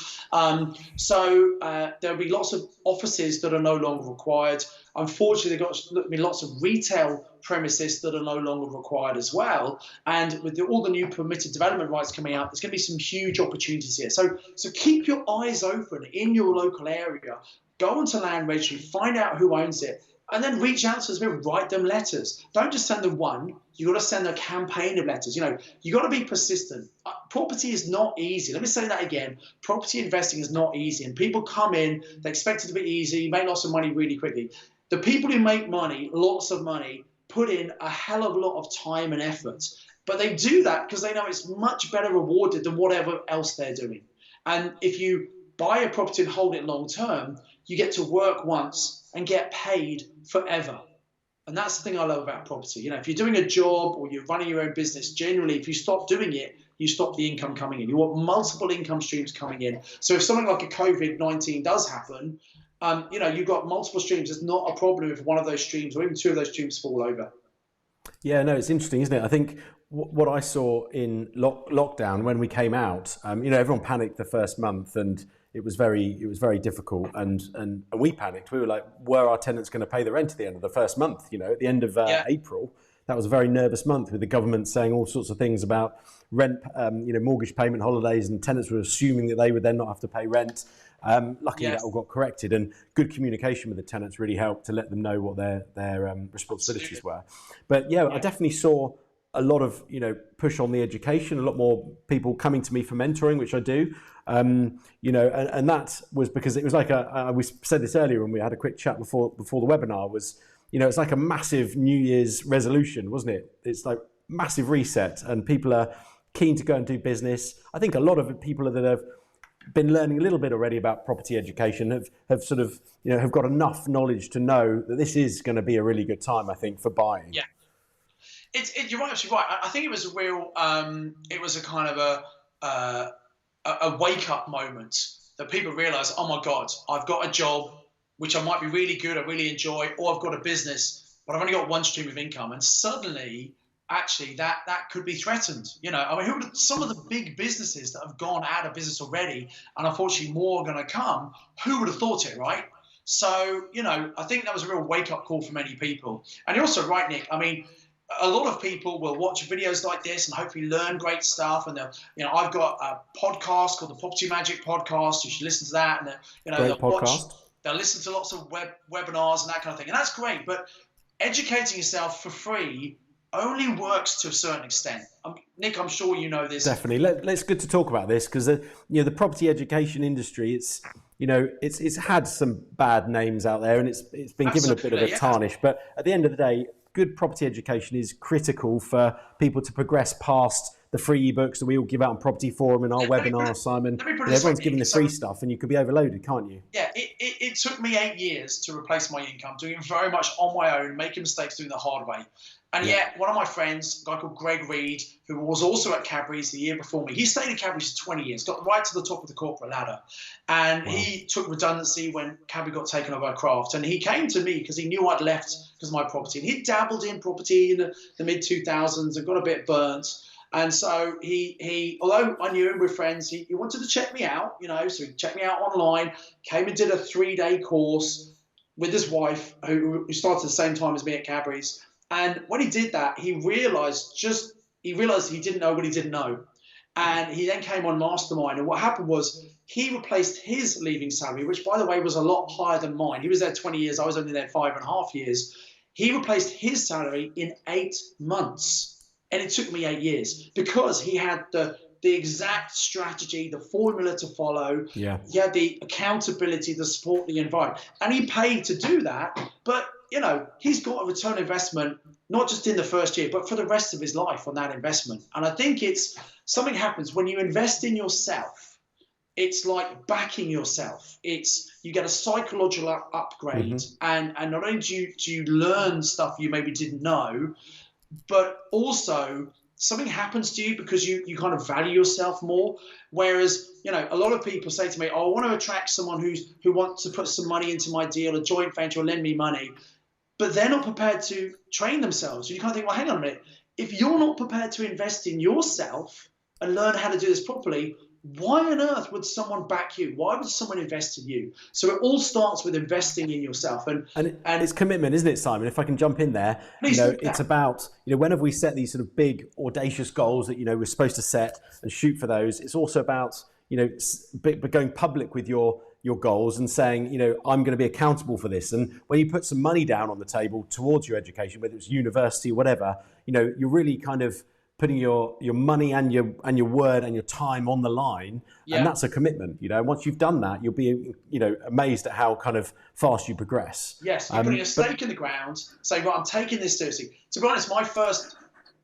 So there'll be lots of offices that are no longer required. Unfortunately, there'll be lots of retail premises that are no longer required as well. And with all the new permitted development rights coming out, there's going to be some huge opportunities here. So keep your eyes open in your local area. Go onto Land Registry, find out who owns it, and then reach out to them, write them letters. Don't just send them one. You got to send a campaign of letters. You got to be persistent. Property is not easy. Let me say that again. Property investing is not easy. And people come in, they expect it to be easy, make lots of money really quickly. The people who make money, lots of money, put in a hell of a lot of time and effort. But they do that because they know it's much better rewarded than whatever else they're doing. And if you buy a property and hold it long term, you get to work once and get paid forever. And that's the thing I love about property. If you're doing a job or you're running your own business, generally, if you stop doing it, you stop the income coming in. You want multiple income streams coming in. So if something like a COVID-19 does happen, you've got multiple streams. It's not a problem if one of those streams or even two of those streams fall over. Yeah, no, it's interesting, isn't it? I think what I saw in lockdown when we came out, everyone panicked the first month, and it was very difficult, and we panicked. We were like, were our tenants going to pay the rent at the end of the first month? At the end of April, that was a very nervous month with the government saying all sorts of things about rent, mortgage payment holidays, and tenants were assuming that they would then not have to pay rent. Luckily, that all got corrected, and good communication with the tenants really helped to let them know what their responsibilities were. But I definitely saw a lot of push on the education, a lot more people coming to me for mentoring, which I do. And that was because it was like we said this earlier when we had a quick chat before the webinar, was it's like a massive New Year's resolution, wasn't it? It's like massive reset, and people are keen to go and do business. I think a lot of people that have been learning a little bit already about property education have sort of have got enough knowledge to know that this is going to be a really good time, I think, for buying. Yeah, you're actually right. I think it was a real it was a kind of a wake up moment that people realize, oh my God, I've got a job which I might be really good, I really enjoy, or I've got a business but I've only got one stream of income, and suddenly actually that could be threatened. Some of the big businesses that have gone out of business already, and unfortunately more are going to come, who would have thought it, right? So, I think that was a real wake-up call for many people. And you're also right, Nick. I mean, a lot of people will watch videos like this and hopefully learn great stuff. And I've got a podcast called the Property Magic Podcast. You should listen to that. And they'll listen to lots of webinars and that kind of thing. And that's great. But educating yourself for free only works to a certain extent. Nick, I'm sure you know this. Definitely. Let's good to talk about this, because the property education industry, it's had some bad names out there, and it's been given a bit of a tarnish. But at the end of the day, good property education is critical for people to progress past the free ebooks that we all give out on Property Forum and our webinars, Simon. Everyone's giving the free stuff, and you could be overloaded, can't you? Yeah, it took me 8 years to replace my income, doing it very much on my own, making mistakes, doing the hard way. And yet, one of my friends, a guy called Greg Reed, who was also at Cadbury's the year before me, he stayed at Cadbury's for 20 years, got right to the top of the corporate ladder. And he took redundancy when Cadbury got taken over by Kraft. And he came to me because he knew I'd left because of my property. And he dabbled in property in the mid-2000s and got a bit burnt. And so he although I knew him, we're friends, he wanted to check me out, so he checked me out online, came and did a 3-day course with his wife, who started at the same time as me at Cadbury's. And when he did that, he realized he didn't know what he didn't know. And he then came on Mastermind. And what happened was he replaced his leaving salary, which, by the way, was a lot higher than mine. He was there 20 years. I was only there 5.5 years. He replaced his salary in 8 months. And it took me 8 years because he had the the exact strategy, the formula to follow. Yeah. He had the accountability, the support, the environment. And he paid to do that. But, you know, he's got a return on investment, not just in the first year, but for the rest of his life on that investment. And I think it's something happens when you invest in yourself. It's like backing yourself. You get a psychological upgrade, and not only do you learn stuff you maybe didn't know, but also something happens to you because you kind of value yourself more. Whereas, you know, a lot of people say to me, oh, I want to attract someone who wants to put some money into my deal, a joint venture, or lend me money, but they're not prepared to train themselves. So you kind of think, well, hang on a minute. If you're not prepared to invest in yourself and learn how to do this properly, why on earth would someone back you? Why would someone invest in you? So it all starts with investing in yourself. And it's commitment, isn't it, Simon? If I can jump in there, please, you know, it's about, you know, whenever we set these sort of big, audacious goals that, you know, we're supposed to set and shoot for those, it's also about, you know, going public with your goals and saying, you know, I'm going to be accountable for this. And when you put some money down on the table towards your education, whether it's university or whatever, you know, you're really kind of putting your money and your word and your time on the line, and that's a commitment. You know, and once you've done that, you'll be, you know, amazed at how kind of fast you progress. Yes, you're putting a stake in the ground, saying, right, I'm taking this seriously. To be honest, my first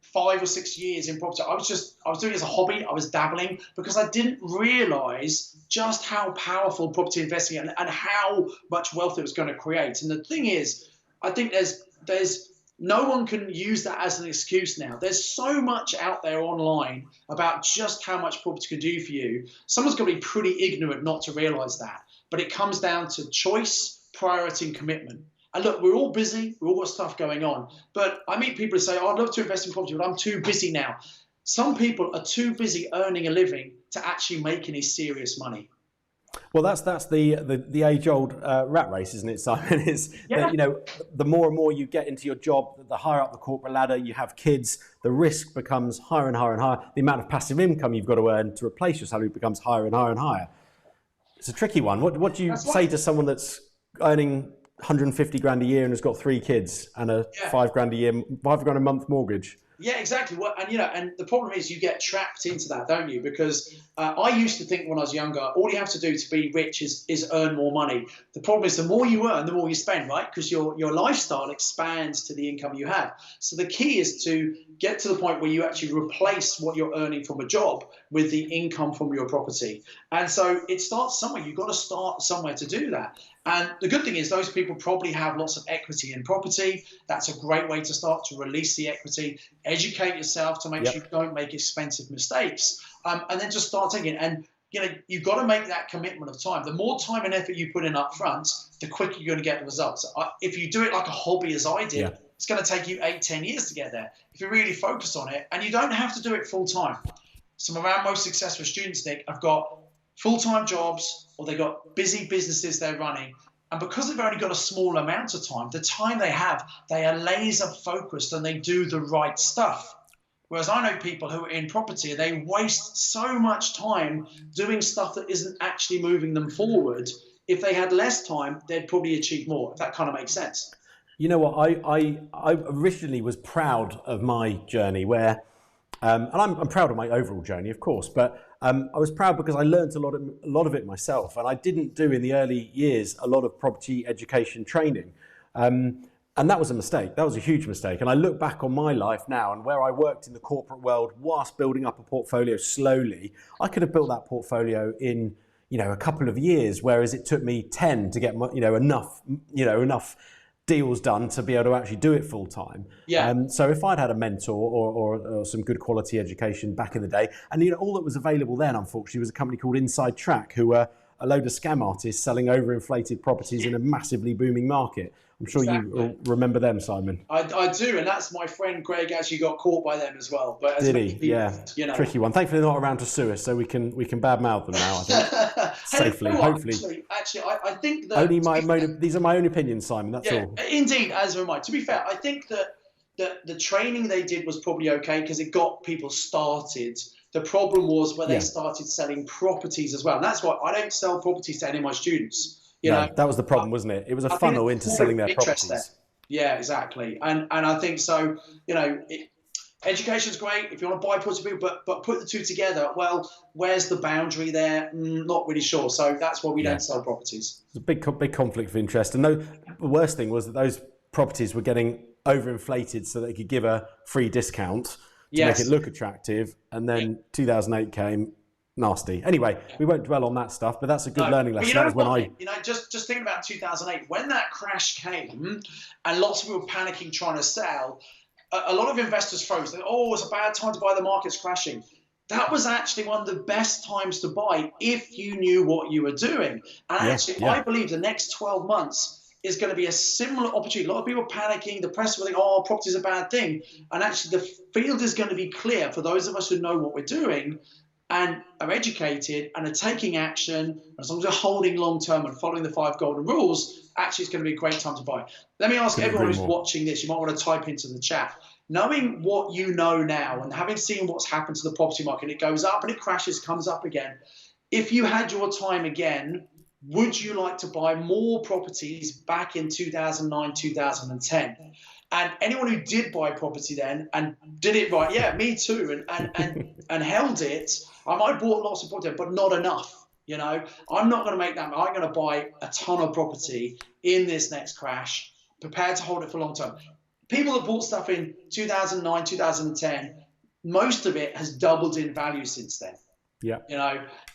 5 or 6 years in property, I was doing it as a hobby. I was dabbling because I didn't realise just how powerful property investing and how much wealth it was going to create. And the thing is, I think there's no one can use that as an excuse now. There's so much out there online about just how much property can do for you. Someone's got to be pretty ignorant not to realise that. But it comes down to choice, priority, and commitment. And look, we're all busy. We've all got stuff going on. But I meet people who say, oh, I'd love to invest in property, but I'm too busy now. Some people are too busy earning a living to actually make any serious money. Well, that's the age-old rat race, isn't it, Simon? That, you know, the more and more you get into your job, the higher up the corporate ladder, you have kids, the risk becomes higher and higher and higher. The amount of passive income you've got to earn to replace your salary becomes higher and higher and higher. It's a tricky one. What do you say to someone that's earning 150 grand a year and has got 3 kids and a 5 grand a month mortgage? Yeah, exactly. Well, and you know, and the problem is you get trapped into that, don't you? Because I used to think when I was younger, all you have to do to be rich is earn more money. The problem is the more you earn, the more you spend, right? Because your lifestyle expands to the income you have. So the key is to get to the point where you actually replace what you're earning from a job with the income from your property. And so it starts somewhere. You've got to start somewhere to do that. And the good thing is those people probably have lots of equity in property. That's a great way to start to release the equity. Educate yourself to make sure you don't make expensive mistakes. And then just start taking it. And you know, you've got to make that commitment of time. The more time and effort you put in up front, the quicker you're going to get the results. If you do it like a hobby as I did, it's going to take you 8-10 years to get there. If you really focus on it, and you don't have to do it full time. Some of our most successful students, Nick, have got full-time jobs or they've got busy businesses they're running. And because they've only got a small amount of time, the time they have, they are laser focused and they do the right stuff. Whereas I know people who are in property, they waste so much time doing stuff that isn't actually moving them forward. If they had less time, they'd probably achieve more, if that kind of makes sense. You know what, I originally was proud of my journey where, and I'm proud of my overall journey, of course, but I was proud because I learned a lot of it myself, and I didn't do in the early years a lot of property education training. And that was a mistake. That was a huge mistake. And I look back on my life now and where I worked in the corporate world whilst building up a portfolio slowly, I could have built that portfolio in, you know, a couple of years, whereas it took me 10 to get, enough deals done to be able to actually do it full time. So if I'd had a mentor or some good quality education back in the day, and you know, all that was available then, unfortunately, was a company called Inside Track, who were a load of scam artists selling overinflated properties in a massively booming market. I'm sure you remember them, Simon. I do, and that's my friend Greg actually got caught by them as well. But did he? Yeah, you know. Tricky one. Thankfully, they're not around to sue us, so we can badmouth them now. I think safely, hopefully. Actually, I think that these are my own opinions, Simon. That's all. Indeed, as am I. To be fair, I think that the training they did was probably okay because it got people started. The problem was when they started selling properties as well, and that's why I don't sell properties to any of my students. You know, that was the problem, wasn't it? It was a funnel into selling their properties. Yeah, exactly. And I think so, you know, Education's great if you want to buy property, but put the two together. Well, where's the boundary there? Not really sure. So that's why we don't sell properties. It's a big conflict of interest. And the worst thing was that those properties were getting overinflated so they could give a free discount to make it look attractive. And then 2008 came, nasty. Anyway, we won't dwell on that stuff, but that's a good learning lesson. That was when just thinking about 2008, when that crash came and lots of people were panicking trying to sell, a lot of investors froze. They, it's a bad time to buy, the market's crashing. That was actually one of the best times to buy if you knew what you were doing. And I believe the next 12 months is going to be a similar opportunity. A lot of people are panicking. The press will think, property is a bad thing. And actually, the field is going to be clear for those of us who know what we're doing and are educated and are taking action. As long as they're holding long term and following the 5 golden rules, actually it's going to be a great time to buy. Let me ask everyone who's watching this, you might want to type into the chat. Knowing what you know now and having seen what's happened to the property market, it goes up and it crashes, comes up again. If you had your time again, would you like to buy more properties back in 2009, 2010? And anyone who did buy property then and did it right, me too, and held it, I might have bought lots of property, but not enough. I'm not going to make that. I'm going to buy a ton of property in this next crash, prepared to hold it for long term. People that bought stuff in 2009, 2010, most of it has doubled in value since then. Yeah.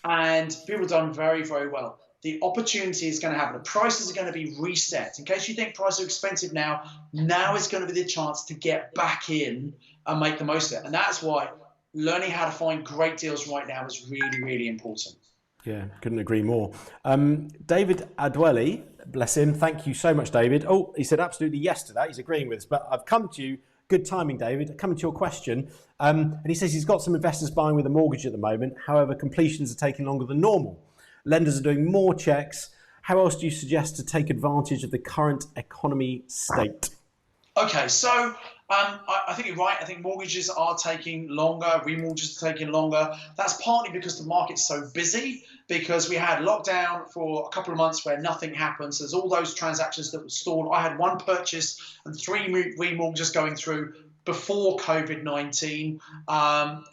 And people have done very, very well. The opportunity is going to happen. The prices are going to be reset. In case you think prices are expensive now is going to be the chance to get back in and make the most of it. And that's why learning how to find great deals right now is really, really important. Yeah, couldn't agree more. David Adwelli, bless him. Thank you so much, David. Oh, he said absolutely yes to that. He's agreeing with us. But I've come to you. Good timing, David. Coming to your question. And he says he's got some investors buying with a mortgage at the moment. However, completions are taking longer than normal. Lenders are doing more checks. How else do you suggest to take advantage of the current economy state? Okay, so I think you're right. I think mortgages are taking longer, remortgages are taking longer. That's partly because the market's so busy, because we had lockdown for a couple of months where nothing happened. So there's all those transactions that were stalled. I had 1 purchase and 3 remortgages going through before COVID-19.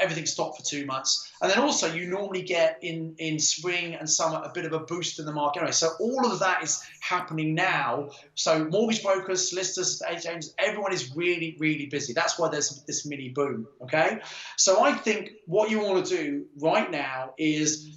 Everything stopped for 2 months. And then also you normally get in spring and summer a bit of a boost in the market. Anyway, so all of that is happening now. So mortgage brokers, solicitors, agents, everyone is really, really busy. That's why there's this mini boom, okay? So I think what you want to do right now is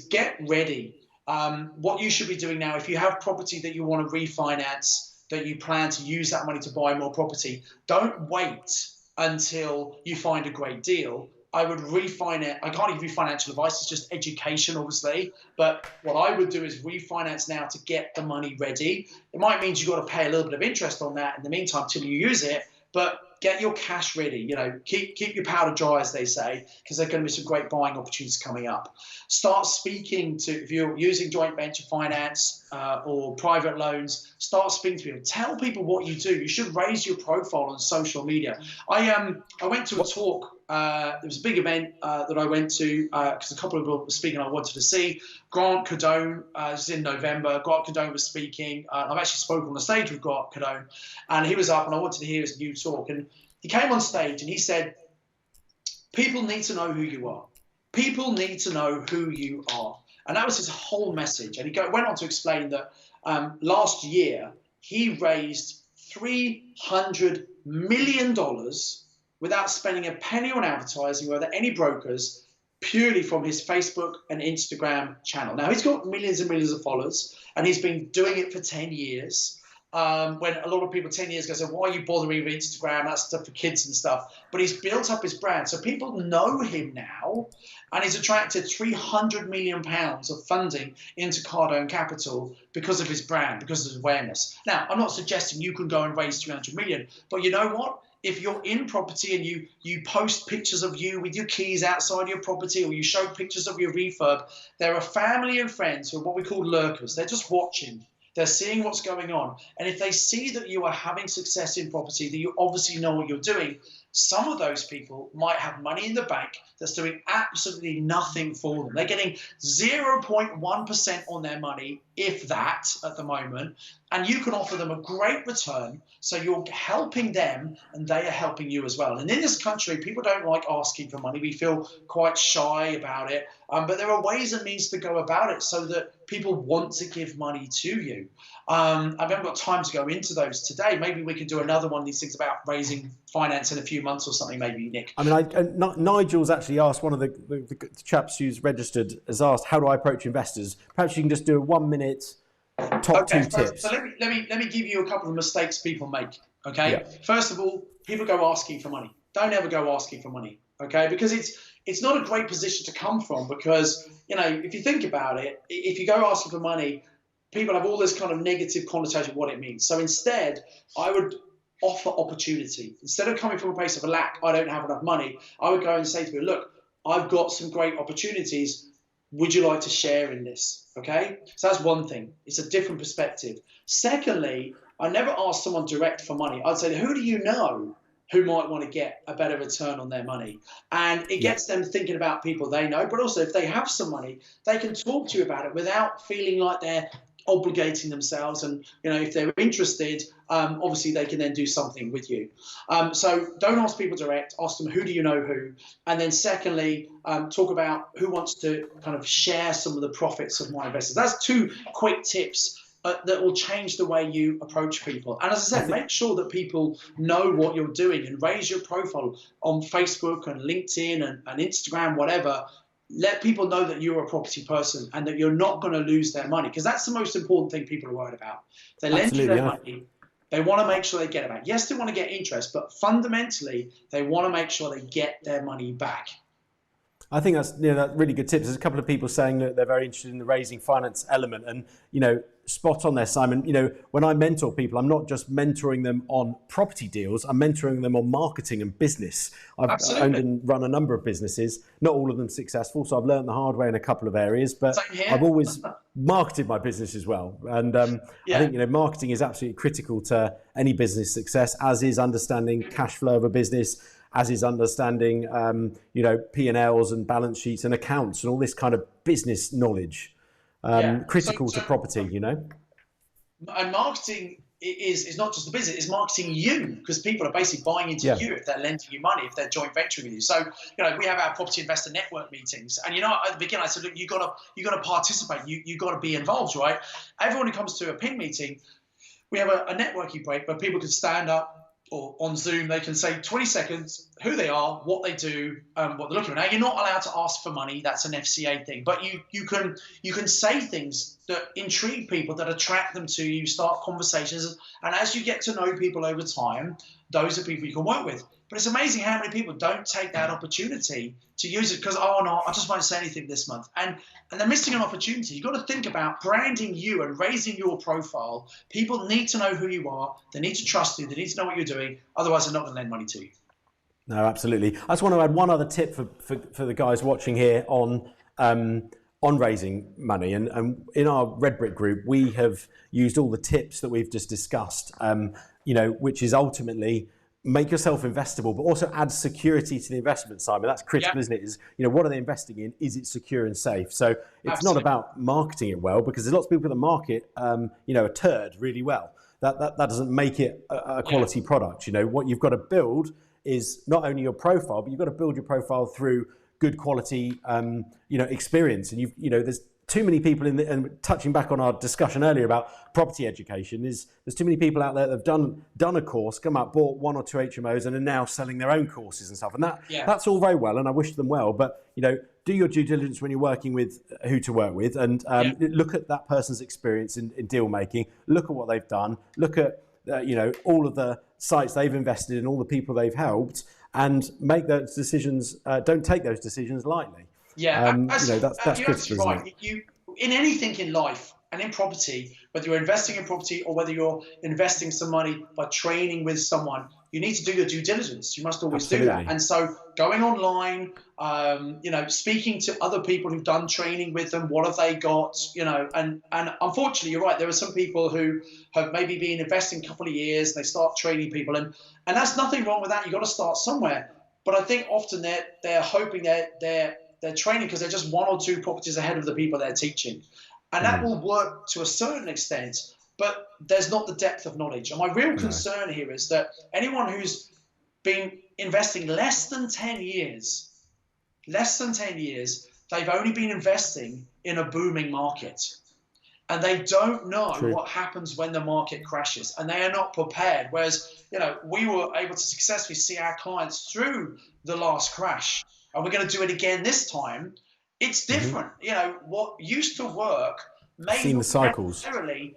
get ready. What you should be doing now, if you have property that you want to refinance, that you plan to use that money to buy more property, don't wait until you find a great deal. I would refinance. I can't give you financial advice, it's just education, obviously. But what I would do is refinance now to get the money ready. It might mean you've got to pay a little bit of interest on that in the meantime till you use it, but get your cash ready. Keep your powder dry, as they say, because there are going to be some great buying opportunities coming up. Start speaking to, if you're using joint venture finance or private loans, start speaking to people. Tell people what you do. You should raise your profile on social media. I went to a talk. There was a big event that I went to because a couple of people were speaking I wanted to see. Grant Cardone is in November. Grant Cardone was speaking. I've actually spoken on the stage with Grant Cardone, and he was up, and I wanted to hear his new talk. And he came on stage and he said, people need to know who you are. People need to know who you are. And that was his whole message. And he went on to explain that last year he raised $300 million without spending a penny on advertising or any brokers, purely from his Facebook and Instagram channel. Now, he's got millions and millions of followers, and he's been doing it for 10 years. When a lot of people 10 years ago said, why are you bothering with Instagram? That's stuff for kids and stuff. But he's built up his brand. So people know him now, and he's attracted £300 million of funding into Cardone Capital because of his brand, because of his awareness. Now, I'm not suggesting you can go and raise 300 million, but you know what? If you're in property and you post pictures of you with your keys outside your property, or you show pictures of your refurb, there are family and friends who are what we call lurkers. They're just watching. They're seeing what's going on. And if they see that you are having success in property, that you obviously know what you're doing, Some of those people might have money in the bank that's doing absolutely nothing for them. They're getting 0.1% on their money, if that, at the moment, and you can offer them a great return. So you're helping them and they are helping you as well. And in this country, people don't like asking for money. We feel quite shy about it. But there are ways and means to go about it so that people want to give money to you. I haven't got time to go into those today. Maybe we could do another one of these things about raising finance in a few months or something, maybe, Nick. I mean, Nigel's actually asked, one of the chaps who's registered has asked, how do I approach investors? Perhaps you can just do a 1 minute top two tips. So let me give you a couple of mistakes people make. Okay. Yeah. First of all, people go asking for money. Don't ever go asking for money. Okay, because it's not a great position to come from, because, you know, if you think about it, if you go asking for money, people have all this kind of negative connotation of what it means. So instead, I would offer opportunity. Instead of coming from a place of a lack, I don't have enough money, I would go and say to people, look, I've got some great opportunities. Would you like to share in this? Okay, so that's one thing. It's a different perspective. Secondly, I never ask someone direct for money. I'd say, who do you know who might want to get a better return on their money? And it gets them thinking about people they know, but also if they have some money, they can talk to you about it without feeling like they're obligating themselves. And, you know, if they're interested, obviously they can then do something with you. So don't ask people direct, ask them, who do you know who? And then secondly, talk about who wants to kind of share some of the profits of my investors. That's two quick tips that will change the way you approach people. And as I said, make sure that people know what you're doing and raise your profile on Facebook and LinkedIn and Instagram, whatever. Let people know that you're a property person and that you're not going to lose their money, because that's the most important thing people are worried about. If they lend you their money, they want to make sure they get it back. Yes, they want to get interest, but fundamentally, they want to make sure they get their money back. I think that's, you know, that's really good tips. There's a couple of people saying that they're very interested in the raising finance element, and, you know, spot on there, Simon. You know, when I mentor people, I'm not just mentoring them on property deals, I'm mentoring them on marketing and business. I've owned and run a number of businesses, not all of them successful, so I've learned the hard way in a couple of areas, but I've always marketed my business as well. And I think, you know, marketing is absolutely critical to any business success, as is understanding cash flow of a business, as is understanding, you know, P&Ls and balance sheets and accounts and all this kind of business knowledge, critical to property, you know. And marketing is not just the business, it's marketing you, because people are basically buying into you if they're lending you money, if they're joint venturing with you. So, you know, we have our property investor network meetings, and, you know, at the beginning I said, look, you got to participate, you got to be involved, right? Everyone who comes to a PIN meeting, we have a networking break where people can stand up, or on Zoom, they can say 20 seconds, who they are, what they do, what they're looking at. Now, you're not allowed to ask for money. That's an FCA thing. But you can say things that intrigue people, that attract them to you, start conversations. And as you get to know people over time, those are people you can work with. But it's amazing how many people don't take that opportunity to use it because, oh, no, I just won't say anything this month. And they're missing an opportunity. You've got to think about branding you and raising your profile. People need to know who you are. They need to trust you. They need to know what you're doing. Otherwise, they're not going to lend money to you. No, absolutely. I just want to add one other tip for the guys watching here on raising money. And in our Red Brick group, we have used all the tips that we've just discussed, you know, which is ultimately make yourself investable, but also add security to the investment, Simon. That's critical, isn't it? Is, you know, what are they investing in? Is it secure and safe? So it's not about marketing it well, because there's lots of people that market, you know, a turd really well. That doesn't make it a quality product. You know, what you've got to build is not only your profile, but you've got to build your profile through good quality, you know, experience. And you know, there's too many people and touching back on our discussion earlier about property education, there's too many people out there that have done a course, come out, bought 1 or 2 HMOs and are now selling their own courses and stuff. And that's all very well, and I wish them well, but, you know, do your due diligence when you're working with who to work with, and look at that person's experience in deal making, look at what they've done, look at you know, all of the sites they've invested in, all the people they've helped, and make those decisions. Don't take those decisions lightly. Yeah, you know, that's critical, right. You, in anything in life and in property, whether you're investing in property or whether you're investing some money by training with someone, you need to do your due diligence. You must always Absolutely. do that. And so going online, speaking to other people who've done training with them, what have they got, and unfortunately, you're right. There are some people who have maybe been investing a couple of years, they start training people, and that's nothing wrong with that. You've got to start somewhere. But I think often they're hoping they're training because they're just 1 or 2 properties ahead of the people they're teaching. And that will work to a certain extent, but there's not the depth of knowledge. And my real concern here is that anyone who's been investing less than 10 years, they've only been investing in a booming market. And they don't know what happens when the market crashes, and they are not prepared. Whereas, we were able to successfully see our clients through the last crash, and we're going to do it again this time. It's different. What used to work may not necessarily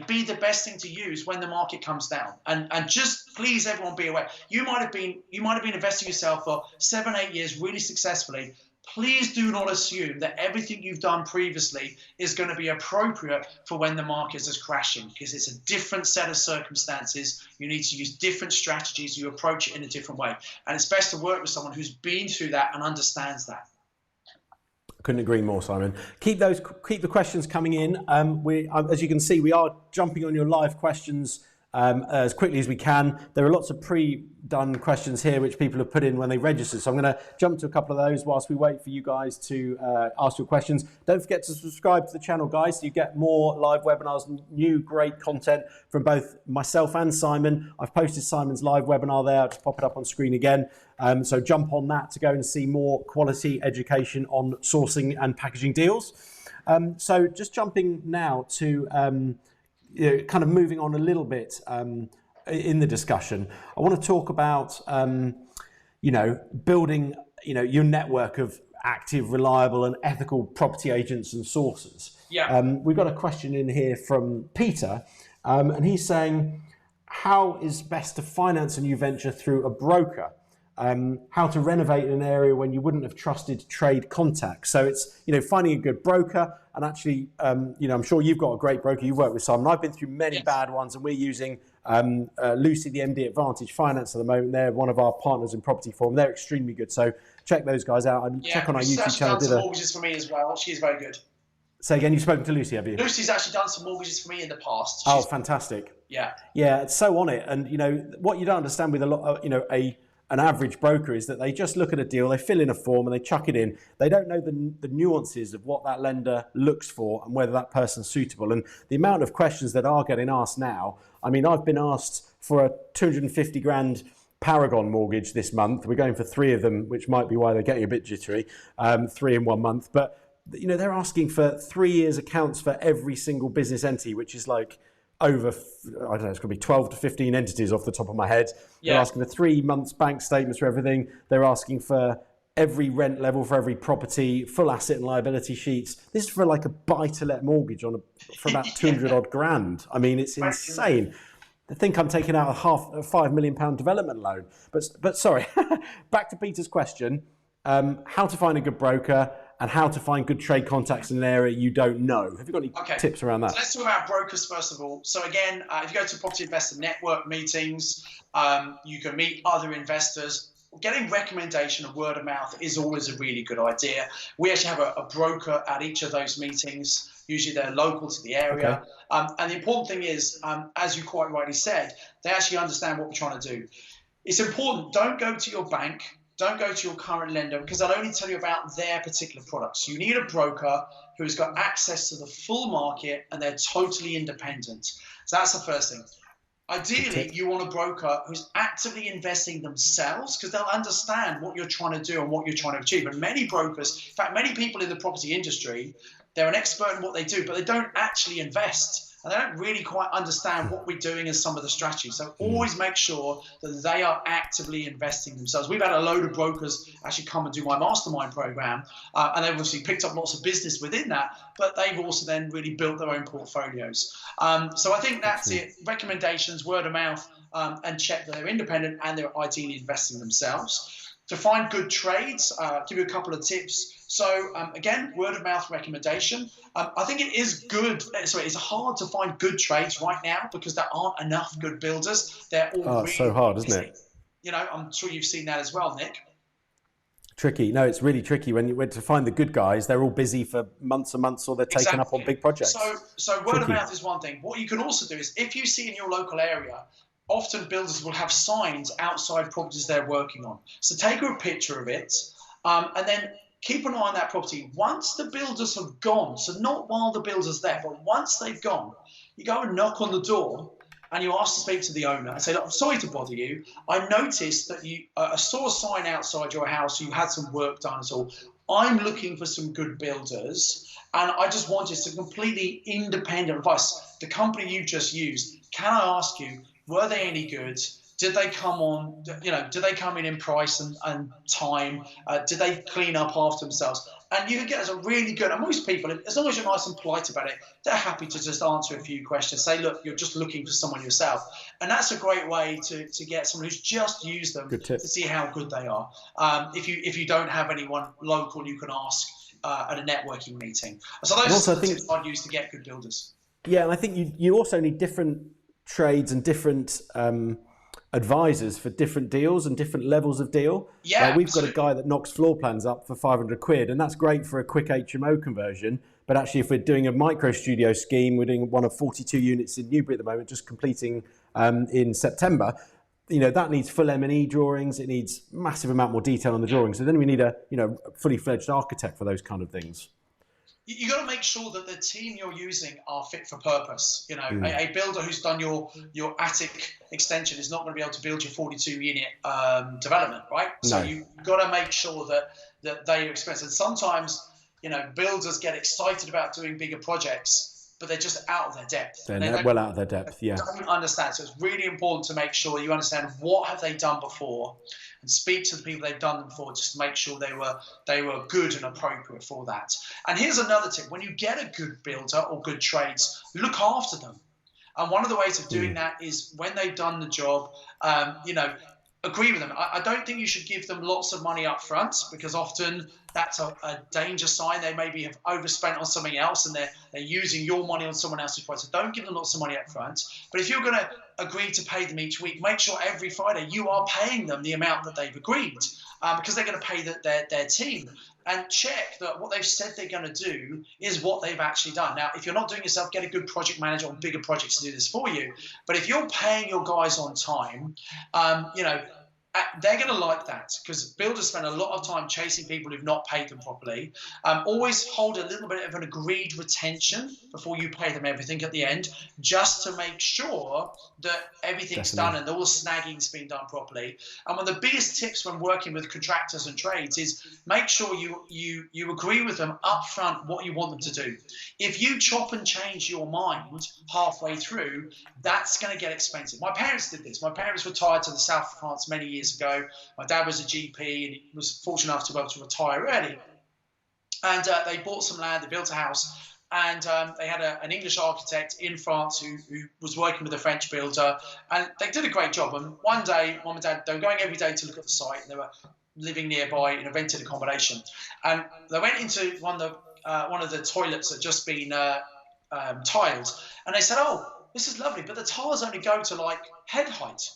be the best thing to use when the market comes down. And just please, everyone, be aware. You might have been investing yourself for 7, 8 years really successfully. Please do not assume that everything you've done previously is going to be appropriate for when the market is crashing, because it's a different set of circumstances. You need to use different strategies. You approach it in a different way. And it's best to work with someone who's been through that and understands that. Couldn't agree more, Simon. Keep the questions coming in. As you can see, we are jumping on your live questions as quickly as we can. There are lots of pre-done questions here which people have put in when they registered. So I'm going to jump to a couple of those whilst we wait for you guys to ask your questions. Don't forget to subscribe to the channel, guys, so you get more live webinars and new great content from both myself and Simon. I've posted Simon's live webinar there. I'll just pop it up on screen again. So jump on that to go and see more quality education on sourcing and packaging deals. So just jumping now to kind of moving on a little bit in the discussion, I want to talk about building your network of active, reliable, and ethical property agents and sourcers. Yeah. We've got a question in here from Peter, and he's saying, how is best to finance a new venture through a broker? How to renovate an area when you wouldn't have trusted trade contacts. So it's, finding a good broker, and actually, I'm sure you've got a great broker. You've worked with Simon. I've been through many bad ones, and we're using Lucy, the MD at Vantage Finance at the moment. They're one of our partners in Property Forum. They're extremely good. So check those guys out and check on our YouTube channel. She's done some mortgages for me as well. She's very good. Say again, you've spoken to Lucy, have you? Lucy's actually done some mortgages for me in the past. Oh, fantastic. Yeah. Yeah, it's so on it. And, what you don't understand with a lot of, an average broker is that they just look at a deal, they fill in a form and they chuck it in. They don't know the nuances of what that lender looks for and whether that person's suitable. And the amount of questions that are getting asked now, I've been asked for a 250 grand Paragon mortgage this month. We're going for 3 of them, which might be why they're getting a bit jittery, 3 in 1 month. But, they're asking for 3 years accounts for every single business entity, which is like over, I don't know, it's going to be 12 to 15 entities off the top of my head. Yeah. They're asking for 3 months bank statements for everything. They're asking for every rent level for every property, full asset and liability sheets. This is for like a buy-to-let mortgage for about 200 odd grand. It's insane. They think I'm taking out a £5 million development loan. But sorry, back to Peter's question. How to find a good broker and how to find good trade contacts in an area you don't know. Have you got any tips around that? So let's talk about brokers first of all. So again, if you go to Property Investor Network meetings, you can meet other investors. Getting recommendation and word of mouth is always a really good idea. We actually have a broker at each of those meetings. Usually they're local to the area. Okay. And the important thing is, as you quite rightly said, they actually understand what we're trying to do. It's important, don't go to your bank, don't go to your current lender, because they'll only tell you about their particular products. You need a broker who's got access to the full market and they're totally independent. So that's the first thing. Ideally, you want a broker who's actively investing themselves, because they'll understand what you're trying to do and what you're trying to achieve. And many brokers, in fact, many people in the property industry, they're an expert in what they do, but they don't actually invest. And they don't really quite understand what we're doing and some of the strategies. So always make sure that they are actively investing themselves. We've had a load of brokers actually come and do my mastermind program, and they've obviously picked up lots of business within that, but they've also then really built their own portfolios. So I think that's it. Recommendations, word of mouth, and check that they're independent and they're ideally investing themselves. To find good trades, give you a couple of tips. So again, word of mouth recommendation. I think it is good. Sorry, it's hard to find good trades right now because there aren't enough good builders. They're all really so hard, busy. isn't it? You know, I'm sure you've seen that as well, Nick. Tricky. No, it's really tricky when you went to find the good guys. They're all busy for months and months, or they're taken up on big projects. So word of mouth is one thing. What you can also do is, if you see in your local area, often builders will have signs outside properties they're working on. So take a picture of it, and then keep an eye on that property. Once the builders have gone, so not while the builder's there, but once they've gone, you go and knock on the door and you ask to speak to the owner and say, look, I'm sorry to bother you. I noticed that you saw a sign outside your house, you had some work done at all. I'm looking for some good builders, and I just wanted some completely independent advice. The company you just used, can I ask you, were they any good? Did they come on, did they come in price and time? Did they clean up after themselves? And you get as a really good, and most people, as long as you're nice and polite about it, they're happy to just answer a few questions. Say, look, you're just looking for someone yourself. And that's a great way to get someone who's just used them to see how good they are. If you don't have anyone local, you can ask at a networking meeting. So those are the tips I'd use to get good builders. Yeah, and I think you also need different trades and different advisors for different deals and different levels of deal. Yeah, we've got a guy that knocks floor plans up for 500 quid, and that's great for a quick HMO conversion. But actually, if we're doing a micro studio scheme, we're doing one of 42 units in Newbury at the moment, just completing in September. That needs full M&E drawings. It needs massive amount more detail on the drawings. So then we need a fully fledged architect for those kind of things. You got to make sure that the team you're using are fit for purpose. A builder who's done your attic extension is not going to be able to build your 42 unit development, right? No. So you've got to make sure that they are expensive. And sometimes, builders get excited about doing bigger projects, but they're just out of their depth. They're well out of their depth, yeah. Don't understand. So it's really important to make sure you understand what have they done before, and speak to the people they've done them for, just to make sure they were good and appropriate for that. And here's another tip: when you get a good builder or good trades, look after them. And one of the ways of doing that is when they've done the job, agree with them. I don't think you should give them lots of money up front, because often that's a danger sign. They maybe have overspent on something else and they're using your money on someone else's price. So don't give them lots of money up front. But if you're going to agree to pay them each week, make sure every Friday you are paying them the amount that they've agreed, because they're going to pay their team. And check that what they've said they're going to do is what they've actually done. Now, if you're not doing it yourself, get a good project manager on bigger projects to do this for you. But if you're paying your guys on time, they're going to like that, because builders spend a lot of time chasing people who've not paid them properly. Always hold a little bit of an agreed retention before you pay them everything at the end, just to make sure that everything's done and all the snagging's been done properly. And one of the biggest tips when working with contractors and trades is make sure you agree with them up front what you want them to do. If you chop and change your mind halfway through, that's going to get expensive. My parents did this. My parents retired to the south of France many years ago. My dad was a GP and he was fortunate enough to be able to retire early. And they bought some land, they built a house, and they had an English architect in France who was working with a French builder, and they did a great job. And one day, Mum and Dad, they were going every day to look at the site, and they were living nearby in a rented accommodation. And they went into one of the toilets that had just been tiled, and they said, "Oh, this is lovely, but the tiles only go to like head height.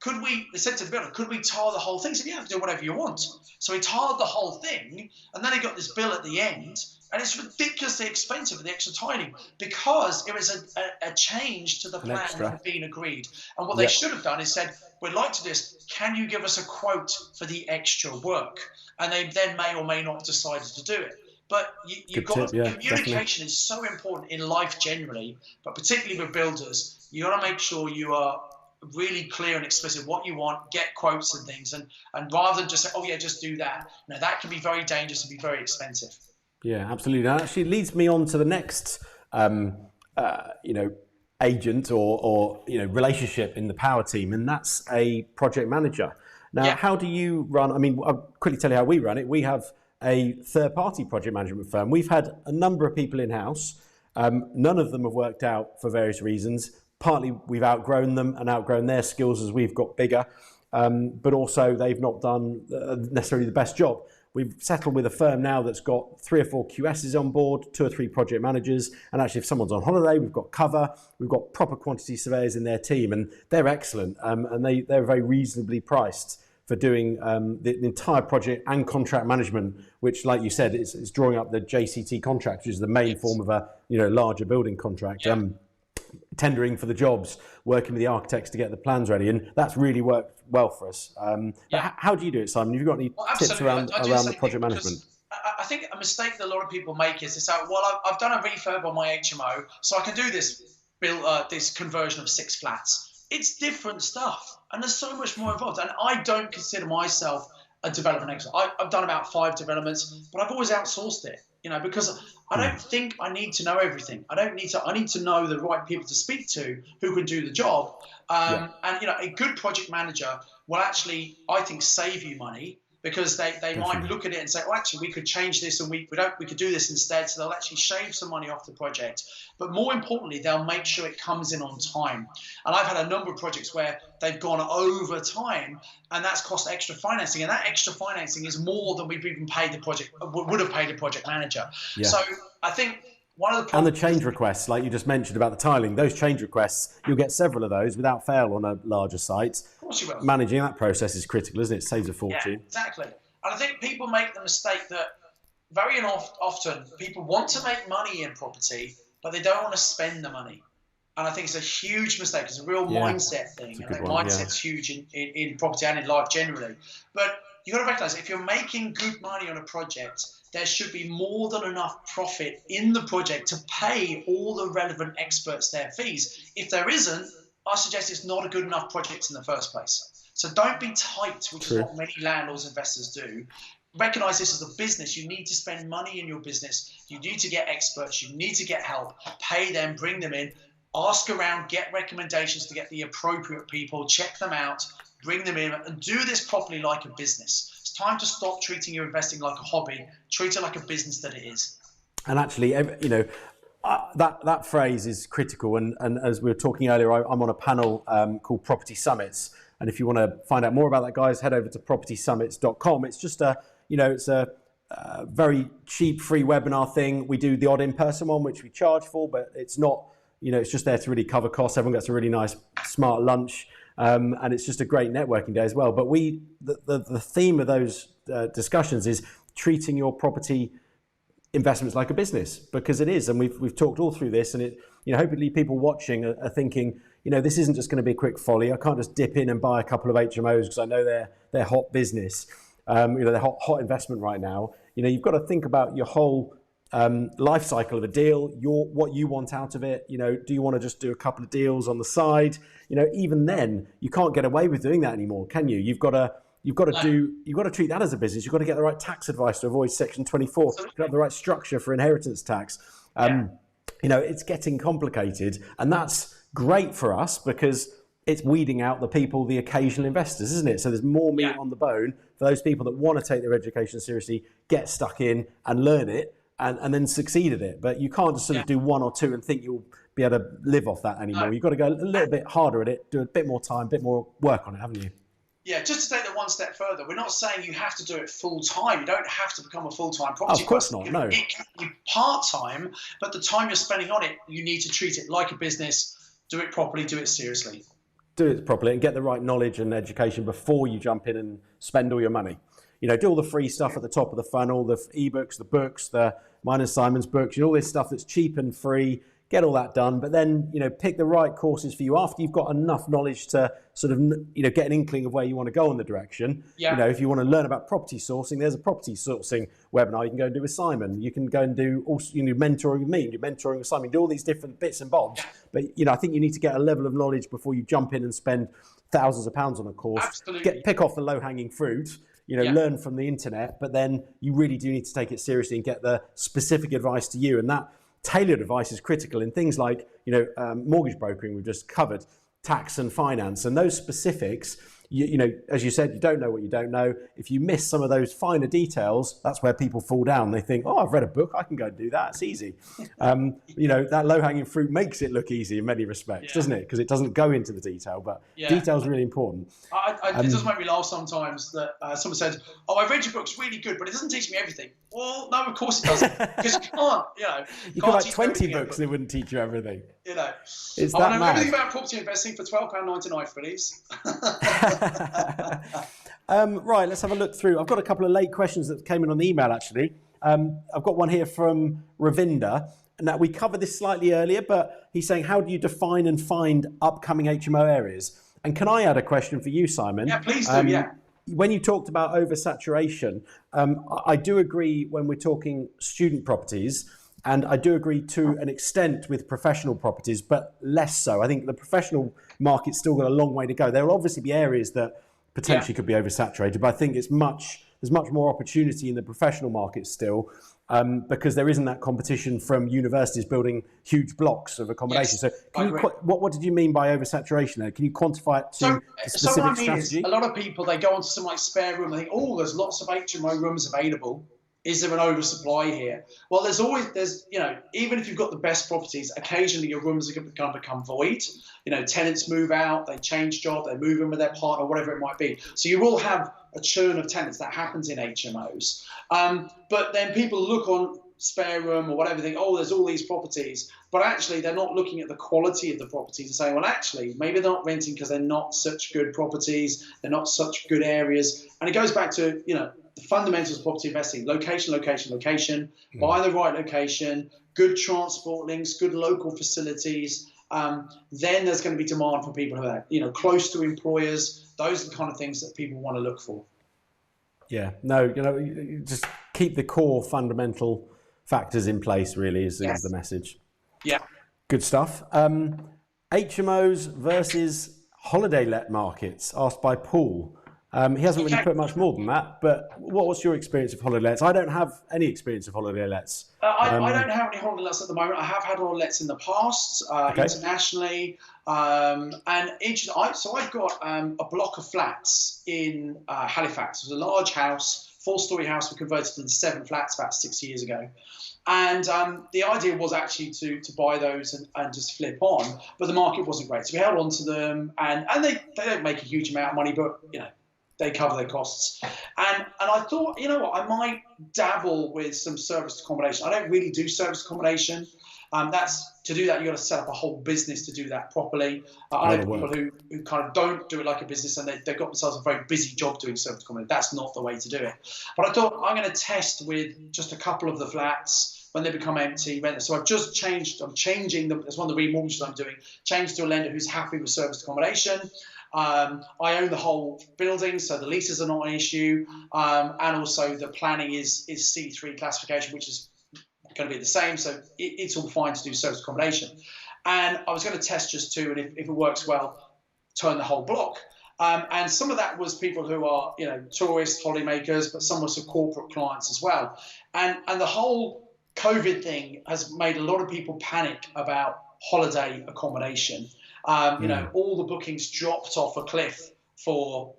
They said to the builder, could we tile the whole thing?" He said, "Yeah, do whatever you want." So he tiled the whole thing, and then he got this bill at the end, and it's ridiculously expensive for the extra tiling, because it was a change to the plan that had been agreed. And what they should have done is said, "We'd like to do this. Can you give us a quote for the extra work?" And they then may or may not have decided to do it. But communication is so important in life generally, but particularly with builders. You got to make sure you are really clear and explicit what you want, get quotes and things, and rather than just say, "Oh yeah, just do that." Now that can be very dangerous and be very expensive. Yeah, absolutely. That actually leads me on to the next agent or relationship in the power team, and that's a project manager. Now, how do you run? I mean, I'll quickly tell you how we run it. We have a third-party project management firm. We've had a number of people in-house. None of them have worked out for various reasons. Partly we've outgrown them and outgrown their skills as we've got bigger. but also they've not done necessarily the best job. We've settled with a firm now that's got 3 or 4 QSs on board, 2 or 3 project managers, and actually if someone's on holiday, we've got cover, we've got proper quantity surveyors in their team, and they're excellent, and they're very reasonably priced for doing the entire project and contract management, which, like you said, is drawing up the JCT contract, which is the main form of a larger building contract. Tendering for the jobs, working with the architects to get the plans ready, and that's really worked well for us. But how do you do it, Simon? Have you got any tips around the project management? I think a mistake that a lot of people make is they say, well, I've done a refurb on my HMO, so I can do this conversion of 6 flats. It's different stuff, and there's so much more involved. And I don't consider myself a development expert. I've done about 5 developments, but I've always outsourced it, because I don't think I need to know everything. I need to know the right people to speak to who can do the job. And a good project manager will actually, I think, save you money, because they might look at it and say, well, actually, we could change this and we could do this instead. So they'll actually shave some money off the project. But more importantly, they'll make sure it comes in on time. And I've had a number of projects where they've gone over time, and that's cost extra financing. And that extra financing is more than we've even would have paid the project manager. Yeah. So I think one of the and the change requests, like you just mentioned about the tiling, those change requests, you'll get several of those without fail on a larger site. Of course you will. Managing that process is critical, isn't it? It saves a fortune. Yeah, exactly. And I think people make the mistake that very often people want to make money in property, but they don't want to spend the money. And I think it's a huge mistake. It's a real mindset thing. I think mindset's huge in property and in life generally. But you've got to recognize, if you're making good money on a project, there should be more than enough profit in the project to pay all the relevant experts their fees. If there isn't, I suggest it's not a good enough project in the first place. So don't be tight, which is what many landlords and investors do. Recognize this as a business. You need to spend money in your business. You need to get experts. You need to get help. Pay them, bring them in, ask around, get recommendations to get the appropriate people, check them out, bring them in, and do this properly like a business. It's time to stop treating your investing like a hobby. Treat it like a business that it is. And actually, that phrase is critical. And as we were talking earlier, I'm on a panel called Property Summits. And if you want to find out more about that, guys, head over to propertysummits.com. It's just it's a very cheap, free webinar thing. We do the odd in-person one, which we charge for, but it's not, it's just there to really cover costs. Everyone gets a really nice, smart lunch. And it's just a great networking day as well. But the theme of those discussions is treating your property investments like a business, because it is. And we've talked all through this, and it, hopefully people watching are thinking, this isn't just going to be a quick folly. I can't just dip in and buy a couple of HMOs because I know they're hot business. They're hot investment right now. You've got to think about your whole life cycle of a deal, what you want out of it. Do you want to just do a couple of deals on the side? Even then, you can't get away with doing that anymore, can you? You've got to treat that as a business. You've got to get the right tax advice to avoid Section 24. You've got to have the right structure for inheritance tax. It's getting complicated, and that's great for us because it's weeding out the people, the occasional investors, isn't it? So there's more meat on the bone for those people that want to take their education seriously, get stuck in and learn it, and then succeed at it. But you can't just sort of do 1 or 2 and think you'll be able to live off that anymore. No. You've got to go a little bit harder at it, do a bit more time, a bit more work on it, haven't you? Yeah, just to take that one step further, we're not saying you have to do it full time. You don't have to become a full-time property. Of course not, no. It can be part-time, but the time you're spending on it, you need to treat it like a business, do it properly, do it seriously. Do it properly and get the right knowledge and education before you jump in and spend all your money. Do all the free stuff at the top of the funnel, the ebooks, the books, the mine and Simon's books, all this stuff that's cheap and free. Get all that done, but then pick the right courses for you after you've got enough knowledge to sort of get an inkling of where you want to go in the direction. Yeah. If you want to learn about property sourcing, there's a property sourcing webinar you can go and do with Simon. You can go and do also mentoring with me, do mentoring with Simon, do all these different bits and bobs. But I think you need to get a level of knowledge before you jump in and spend thousands of pounds on a course. Absolutely. Pick off the low-hanging fruit. Learn from the internet, but then you really do need to take it seriously and get the specific advice to you. And that tailored advice is critical in things like, mortgage brokering we've just covered, tax and finance, and those specifics. you know, as you said, you don't know what you don't know. If you miss some of those finer details, that's where people fall down. They think, oh, I've read a book, I can go and do that. It's easy. You know, that low-hanging fruit makes it look easy in many respects, doesn't it? Because it doesn't go into the detail, but detail is really important. It does make me laugh sometimes that someone says, oh, I read your book's really good, but it doesn't teach me everything. Well, no, of course it doesn't. Because you can't, you know. You could write 20 books and it wouldn't teach you everything. You know. It's I that know mad. everything about property investing for £12.99, please. Right, let's have a look through. I've got a couple of late questions that came in on the email, actually. I've got one here from Ravinder. Now, we covered this slightly earlier, but he's saying, how do you define and find upcoming HMO areas? And can I add a question for you, Simon? Yeah, please do, When you talked about oversaturation, I do agree when we're talking student properties, and I do agree to an extent with professional properties, but less so. I think the professional market's still got a long way to go. There will obviously be areas that potentially could be oversaturated, but I think there's much more opportunity in the professional market still, because there isn't that competition from universities building huge blocks of accommodation. Yes, so what did you mean by oversaturation there? Can you quantify it to the specific what I mean strategy? is, a lot of people, they go onto something like spare room and think, oh, there's lots of HMO rooms available. Is there an oversupply here? Well, there's you know, even if you've got the best properties, occasionally your rooms are going to become void. You know, tenants move out, they change job, they move in with their partner, whatever it might be. So you will have a churn of tenants. That happens in HMOs. But then people look on spare room or whatever, think, oh, there's all these properties. But actually, they're not looking at the quality of the properties and saying, well, actually, maybe they're not renting because they're not such good properties, they're not such good areas. And it goes back to, you know, the fundamentals of property investing: location, location, location, buy the right location, good transport links, good local facilities. Then there's going to be demand for people who are, you know, close to employers. Those are the kind of things that people want to look for. Yeah, no, you know, you just keep the core fundamental factors in place, really, is the message. Yeah. Good stuff. HMOs versus holiday let markets, asked by Paul. He hasn't really put much more than that, but what's your experience of holiday lets? I don't have any experience of holiday lets. I don't have any holiday lets at the moment. I have had holiday lets in the past, internationally. So I've got a block of flats in Halifax. It was a large house, 4-story house. We converted into 7 flats about 6 years ago. And the idea was actually to buy those and just flip on, but the market wasn't great. So we held on to them, and they don't make a huge amount of money, but, you know, they cover their costs. And I thought, you know what, I might dabble with some serviced accommodation. I don't really do serviced accommodation. To do that, you've got to set up a whole business to do that properly. I know people who kind of don't do it like a business, and they've got themselves a very busy job doing serviced accommodation. That's not the way to do it. But I thought, I'm going to test with just a couple of the flats when they become empty. So I've just changed. I'm changing them. That's one of the remortgages I'm doing. Changed to a lender who's happy with serviced accommodation. I own the whole building, so the leases are not an issue, and also the planning is C3 classification, which is going to be the same, so it's all fine to do service accommodation. And I was going to test just 2, and if it works well, turn the whole block. And some of that was people who are, you know, tourists, holidaymakers, but some were some corporate clients as well. And the whole COVID thing has made a lot of people panic about holiday accommodation. You know, all the bookings dropped off a cliff for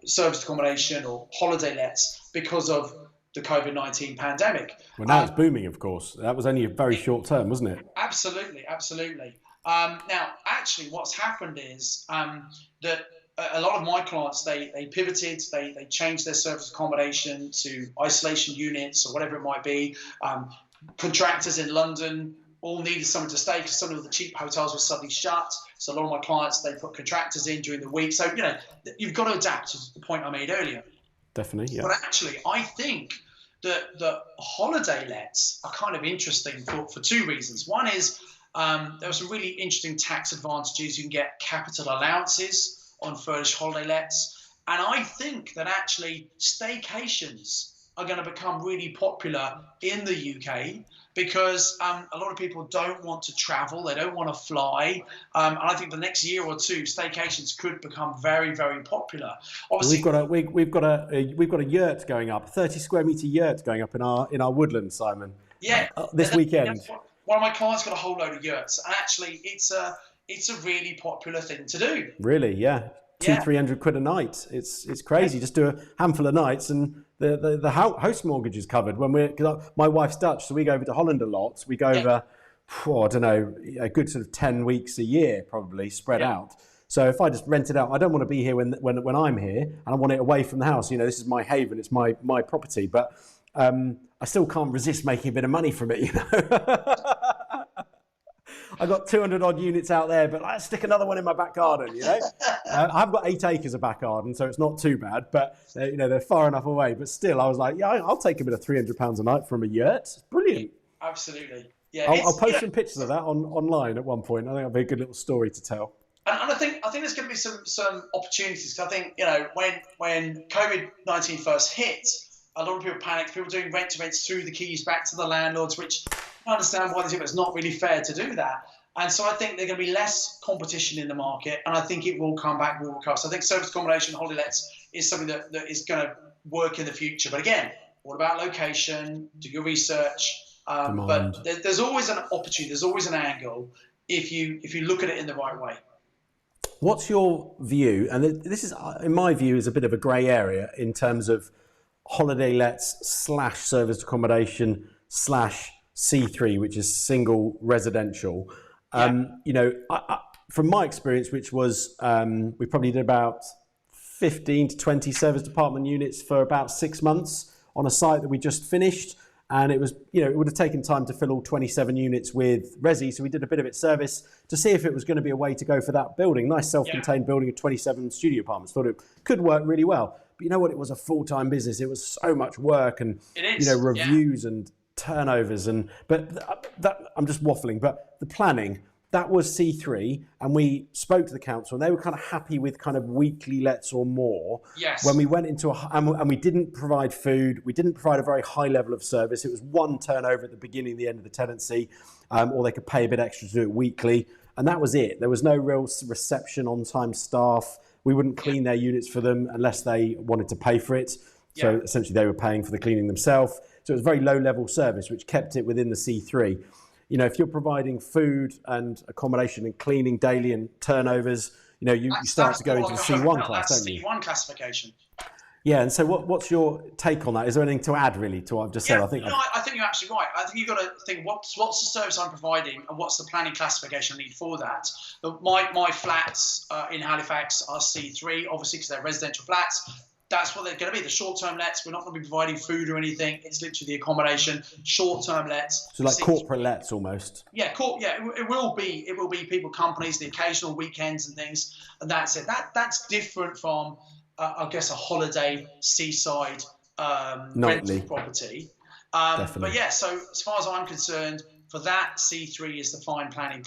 serviced accommodation or holiday lets because of the COVID-19 pandemic. Well, now it's booming, of course. That was only a very short term, wasn't it? Absolutely, absolutely. Now, actually, what's happened is that a lot of my clients, they pivoted, they changed their serviced accommodation to isolation units or whatever it might be. Contractors in London all needed someone to stay because some of the cheap hotels were suddenly shut. So a lot of my clients, they put contractors in during the week. So, you know, you've got to adapt, to the point I made earlier. Definitely, yeah. But actually, I think that the holiday lets are kind of interesting for 2 reasons. One is there are some really interesting tax advantages. You can get capital allowances on furnished holiday lets. And I think that actually staycations are going to become really popular in the UK because a lot of people don't want to travel, they don't want to fly, and I think the next year or 2, staycations could become very, very popular. Obviously, we've got a yurt going up, 30 square metre yurt going up in our woodland, Simon. Yeah, this weekend. One of my clients got a whole load of yurts, and actually, it's a really popular thing to do. Really, yeah. 200-300 quid a night. It's crazy. Just do a handful of nights and the house mortgage is covered. Cause my wife's Dutch, so we go over to Holland a lot. We go over, I don't know, a good sort of 10 weeks a year, probably spread out. So if I just rent it out, I don't want to be here when I'm here, and I want it away from the house. This is my haven, it's my property, but I still can't resist making a bit of money from it. I got 200 odd units out there, but let's stick another one in my back garden. I've got 8 acres of back garden, so it's not too bad, but they're far enough away. But still, I was like, I'll take a bit of £300 a night from a yurt. It's brilliant. Absolutely. Yeah. I'll post some pictures of that online at one point. I think it'll be a good little story to tell. And I think there's going to be some opportunities. I think when COVID-19 first hit, a lot of people panicked. People doing rent-to-rents through the keys back to the landlords, which I understand why they think it's not really fair to do that. And so I think there's going to be less competition in the market, and I think it will come back, will recover. So I think service accommodation, holiday lets is something that is going to work in the future. But again, what about location? Do your research. But there's always an opportunity. There's always an angle if you look at it in the right way. What's your view? And this is, in my view, is a bit of a grey area in terms of holiday lets / service accommodation / C3, which is single residential. From my experience, which was we probably did about 15 to 20 service department units for about 6 months on a site that we just finished. And it was, it would have taken time to fill all 27 units with resi. So we did a bit of it service to see if it was going to be a way to go for that building. Nice self-contained building of 27 studio apartments. Thought it could work really well. But you know what? It was a full-time business. It was so much work and, reviews and turnovers. But I'm just waffling. But the planning, that was C3, and we spoke to the council, and they were kind of happy with kind of weekly lets or more. Yes. When we went into and we didn't provide food, we didn't provide a very high level of service. It was one turnover at the beginning, the end of the tenancy, or they could pay a bit extra to do it weekly, and that was it. There was no real reception, on-time staff. We wouldn't clean their units for them unless they wanted to pay for it. So essentially, they were paying for the cleaning themselves. So it was very low-level service, which kept it within the C3. If you're providing food and accommodation and cleaning daily and turnovers, you start to go into the C1 class, don't you? C1 classification. Yeah, and so what's your take on that? Is there anything to add really to what I've just said? I think you're absolutely right. I think you've got to think what's the service I'm providing and what's the planning classification I need for that. My flats in Halifax are C3, obviously because they're residential flats. That's what they're going to be. The short-term lets, we're not going to be providing food or anything. It's literally the accommodation, short-term lets. So like corporate lets almost. Yeah, it will be. It will be people, companies, the occasional weekends and things, and that's it. That's different from, I guess, a holiday seaside rental property. But yeah, so as far as I'm concerned, for that, C3 is the fine planning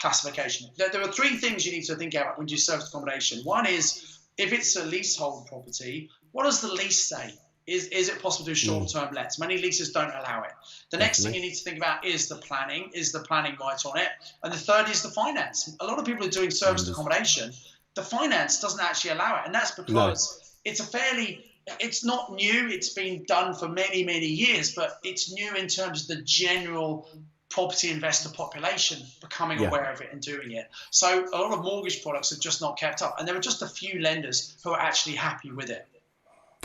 classification. There are 3 things you need to think about when you do service accommodation. One is, if it's a leasehold property, what does the lease say? Is it possible to do short-term lets? Many leases don't allow it. The next thing you need to think about is the planning. Is the planning right on it? And the third is the finance. A lot of people are doing serviced accommodation. The finance doesn't actually allow it. And that's because it's not new. It's been done for many, many years, but it's new in terms of the general property investor population becoming aware of it and doing it. So a lot of mortgage products have just not kept up, and there are just a few lenders who are actually happy with it.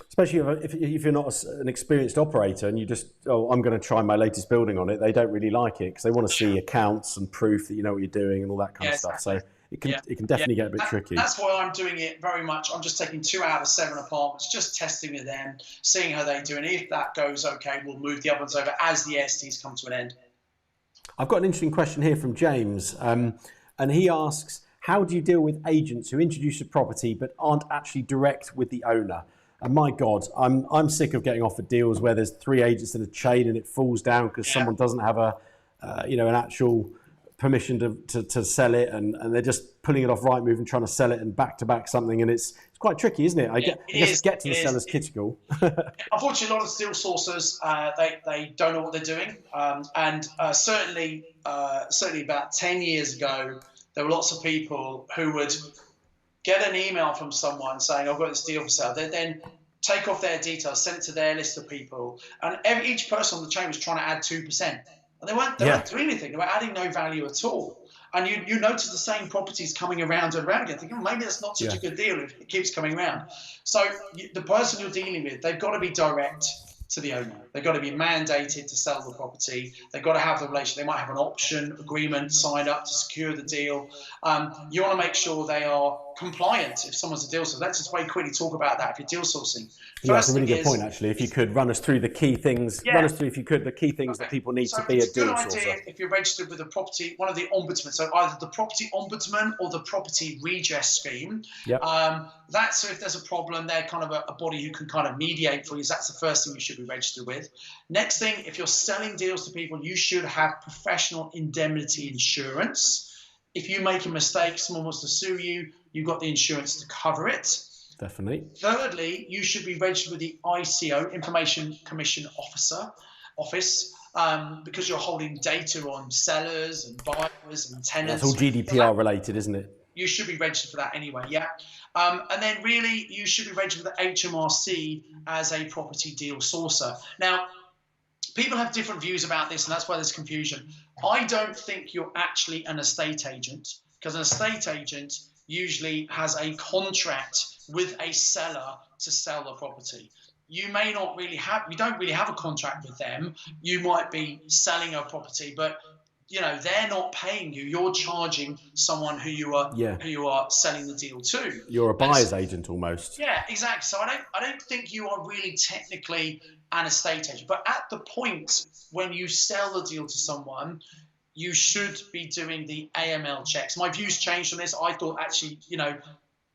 Especially if you're not an experienced operator and you just, I'm going to try my latest building on it, they don't really like it because they want to see accounts and proof that you know what you're doing and all that kind of stuff. So it can definitely get a bit tricky. That's why I'm doing it very much. I'm just taking 2 out of 7 apartments, just testing with them, seeing how they do, and if that goes okay, we'll move the other ones over as the STs come to an end. I've got an interesting question here from James, and he asks, how do you deal with agents who introduce a property but aren't actually direct with the owner? And my God, I'm sick of getting offered deals where there's 3 agents in a chain and it falls down because someone doesn't have an actual permission to sell it, and they're just pulling it off Rightmove and trying to sell it and back-to-back something, and it's quite tricky, isn't it? I guess get to the seller's kitchen. Unfortunately, a lot of steel sourcers, they don't know what they're doing, and certainly about 10 years ago, there were lots of people who would get an email from someone saying, I've got this deal for sale. They then take off their details, send it to their list of people, and each person on the chain was trying to add 2%. And they weren't doing anything. They were adding no value at all. And you notice the same properties coming around and around again, thinking, oh, maybe that's not such a good deal if it keeps coming around. So the person you're dealing with, they've got to be direct to the owner. They've got to be mandated to sell the property. They've got to have the relation. They might have an option agreement signed up to secure the deal. You want to make sure they are compliant if someone's a deal sourcer. Let's just very quickly talk about that if you're deal sourcing. That's a really good point, actually. If you could run us through the key things, the key things that people need to be a deal sourcer. It's a good idea if you're registered with one of the ombudsmen, so either the property ombudsman or the property redress scheme. That's so if there's a problem, they're kind of a body who can kind of mediate for you. So that's the first thing you should be registered with. Next thing, if you're selling deals to people, you should have professional indemnity insurance. If you make a mistake, someone wants to sue you, you've got the insurance to cover it. Definitely. Thirdly, you should be registered with the ICO, Information Commission Office, because you're holding data on sellers and buyers and tenants. That's all GDPR related, isn't it? You should be registered for that anyway, and then really, you should be registered with the HMRC as a property deal sourcer. Now, people have different views about this, and that's why there's confusion. I don't think you're actually an estate agent, because an estate agent usually has a contract with a seller to sell the property. You don't really have a contract with them. You might be selling a property, but they're not paying you. You're charging someone who you are selling the deal to. You're a buyer's agent almost. Yeah, exactly. So I don't think you are really technically an estate agent. But at the point when you sell the deal to someone, you should be doing the AML checks. My views changed on this. I thought actually, you don't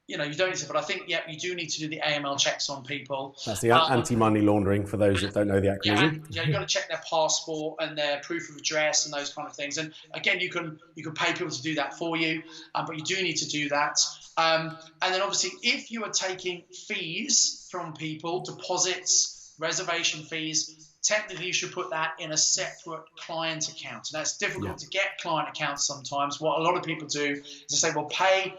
need to, but I think, you do need to do the AML checks on people. That's the anti-money laundering for those that don't know the acronym. You've got to check their passport and their proof of address and those kind of things. And again, you can pay people to do that for you, but you do need to do that. And then obviously, if you are taking fees from people, deposits, reservation fees, technically you should put that in a separate client account. And that's difficult to get client accounts sometimes. What a lot of people do is they say, well, pay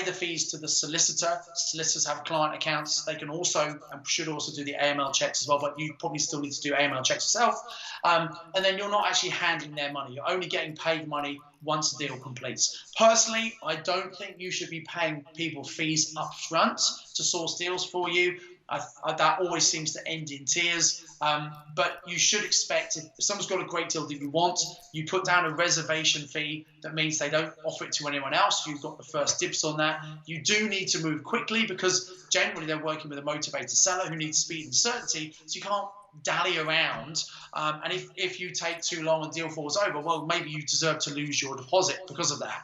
the fees to the solicitor. Solicitors have client accounts. They can also and should also do the AML checks as well, but you probably still need to do AML checks yourself. And then you're not actually handling their money. You're only getting paid money once the deal completes. Personally, I don't think you should be paying people fees up front to source deals for you. That always seems to end in tears. But you should expect, if someone's got a great deal that you want, you put down a reservation fee. That means they don't offer it to anyone else. You've got the first dibs on that. You do need to move quickly because generally they're working with a motivated seller who needs speed and certainty. So you can't dally around. And if you take too long and deal falls over, well, maybe you deserve to lose your deposit because of that.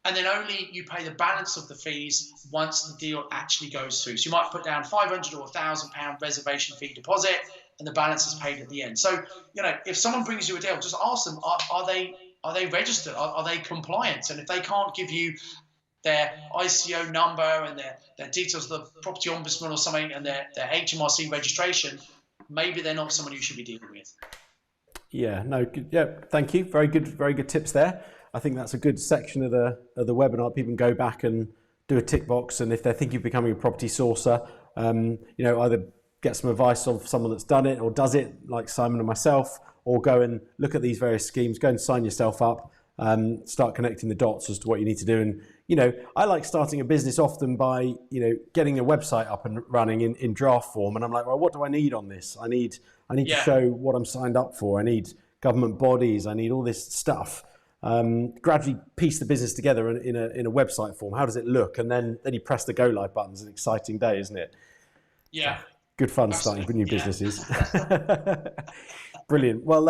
And then only you pay the balance of the fees once the deal actually goes through. So you might put down £500 or £1,000 reservation fee deposit, and the balance is paid at the end. So, if someone brings you a deal, just ask them, are they registered? Are they compliant? And if they can't give you their ICO number and their details of the property ombudsman or something and their HMRC registration, maybe they're not someone you should be dealing with. Thank you. Very good tips there. I think that's a good section of the webinar. People can go back and do a tick box, and if they're thinking of becoming a property sourcer, either get some advice of someone that's done it or does it, like Simon and myself, or go and look at these various schemes. Go and sign yourself up, start connecting the dots as to what you need to do. And I like starting a business often by getting a website up and running in draft form, and I'm like, well, what do I need on this? I need to show what I'm signed up for. I need government bodies. I need all this stuff. Gradually piece the business together in a website form. How does it look? And then you press the go live button. It's an exciting day, isn't it? Yeah. Good fun starting new businesses. Brilliant. Well,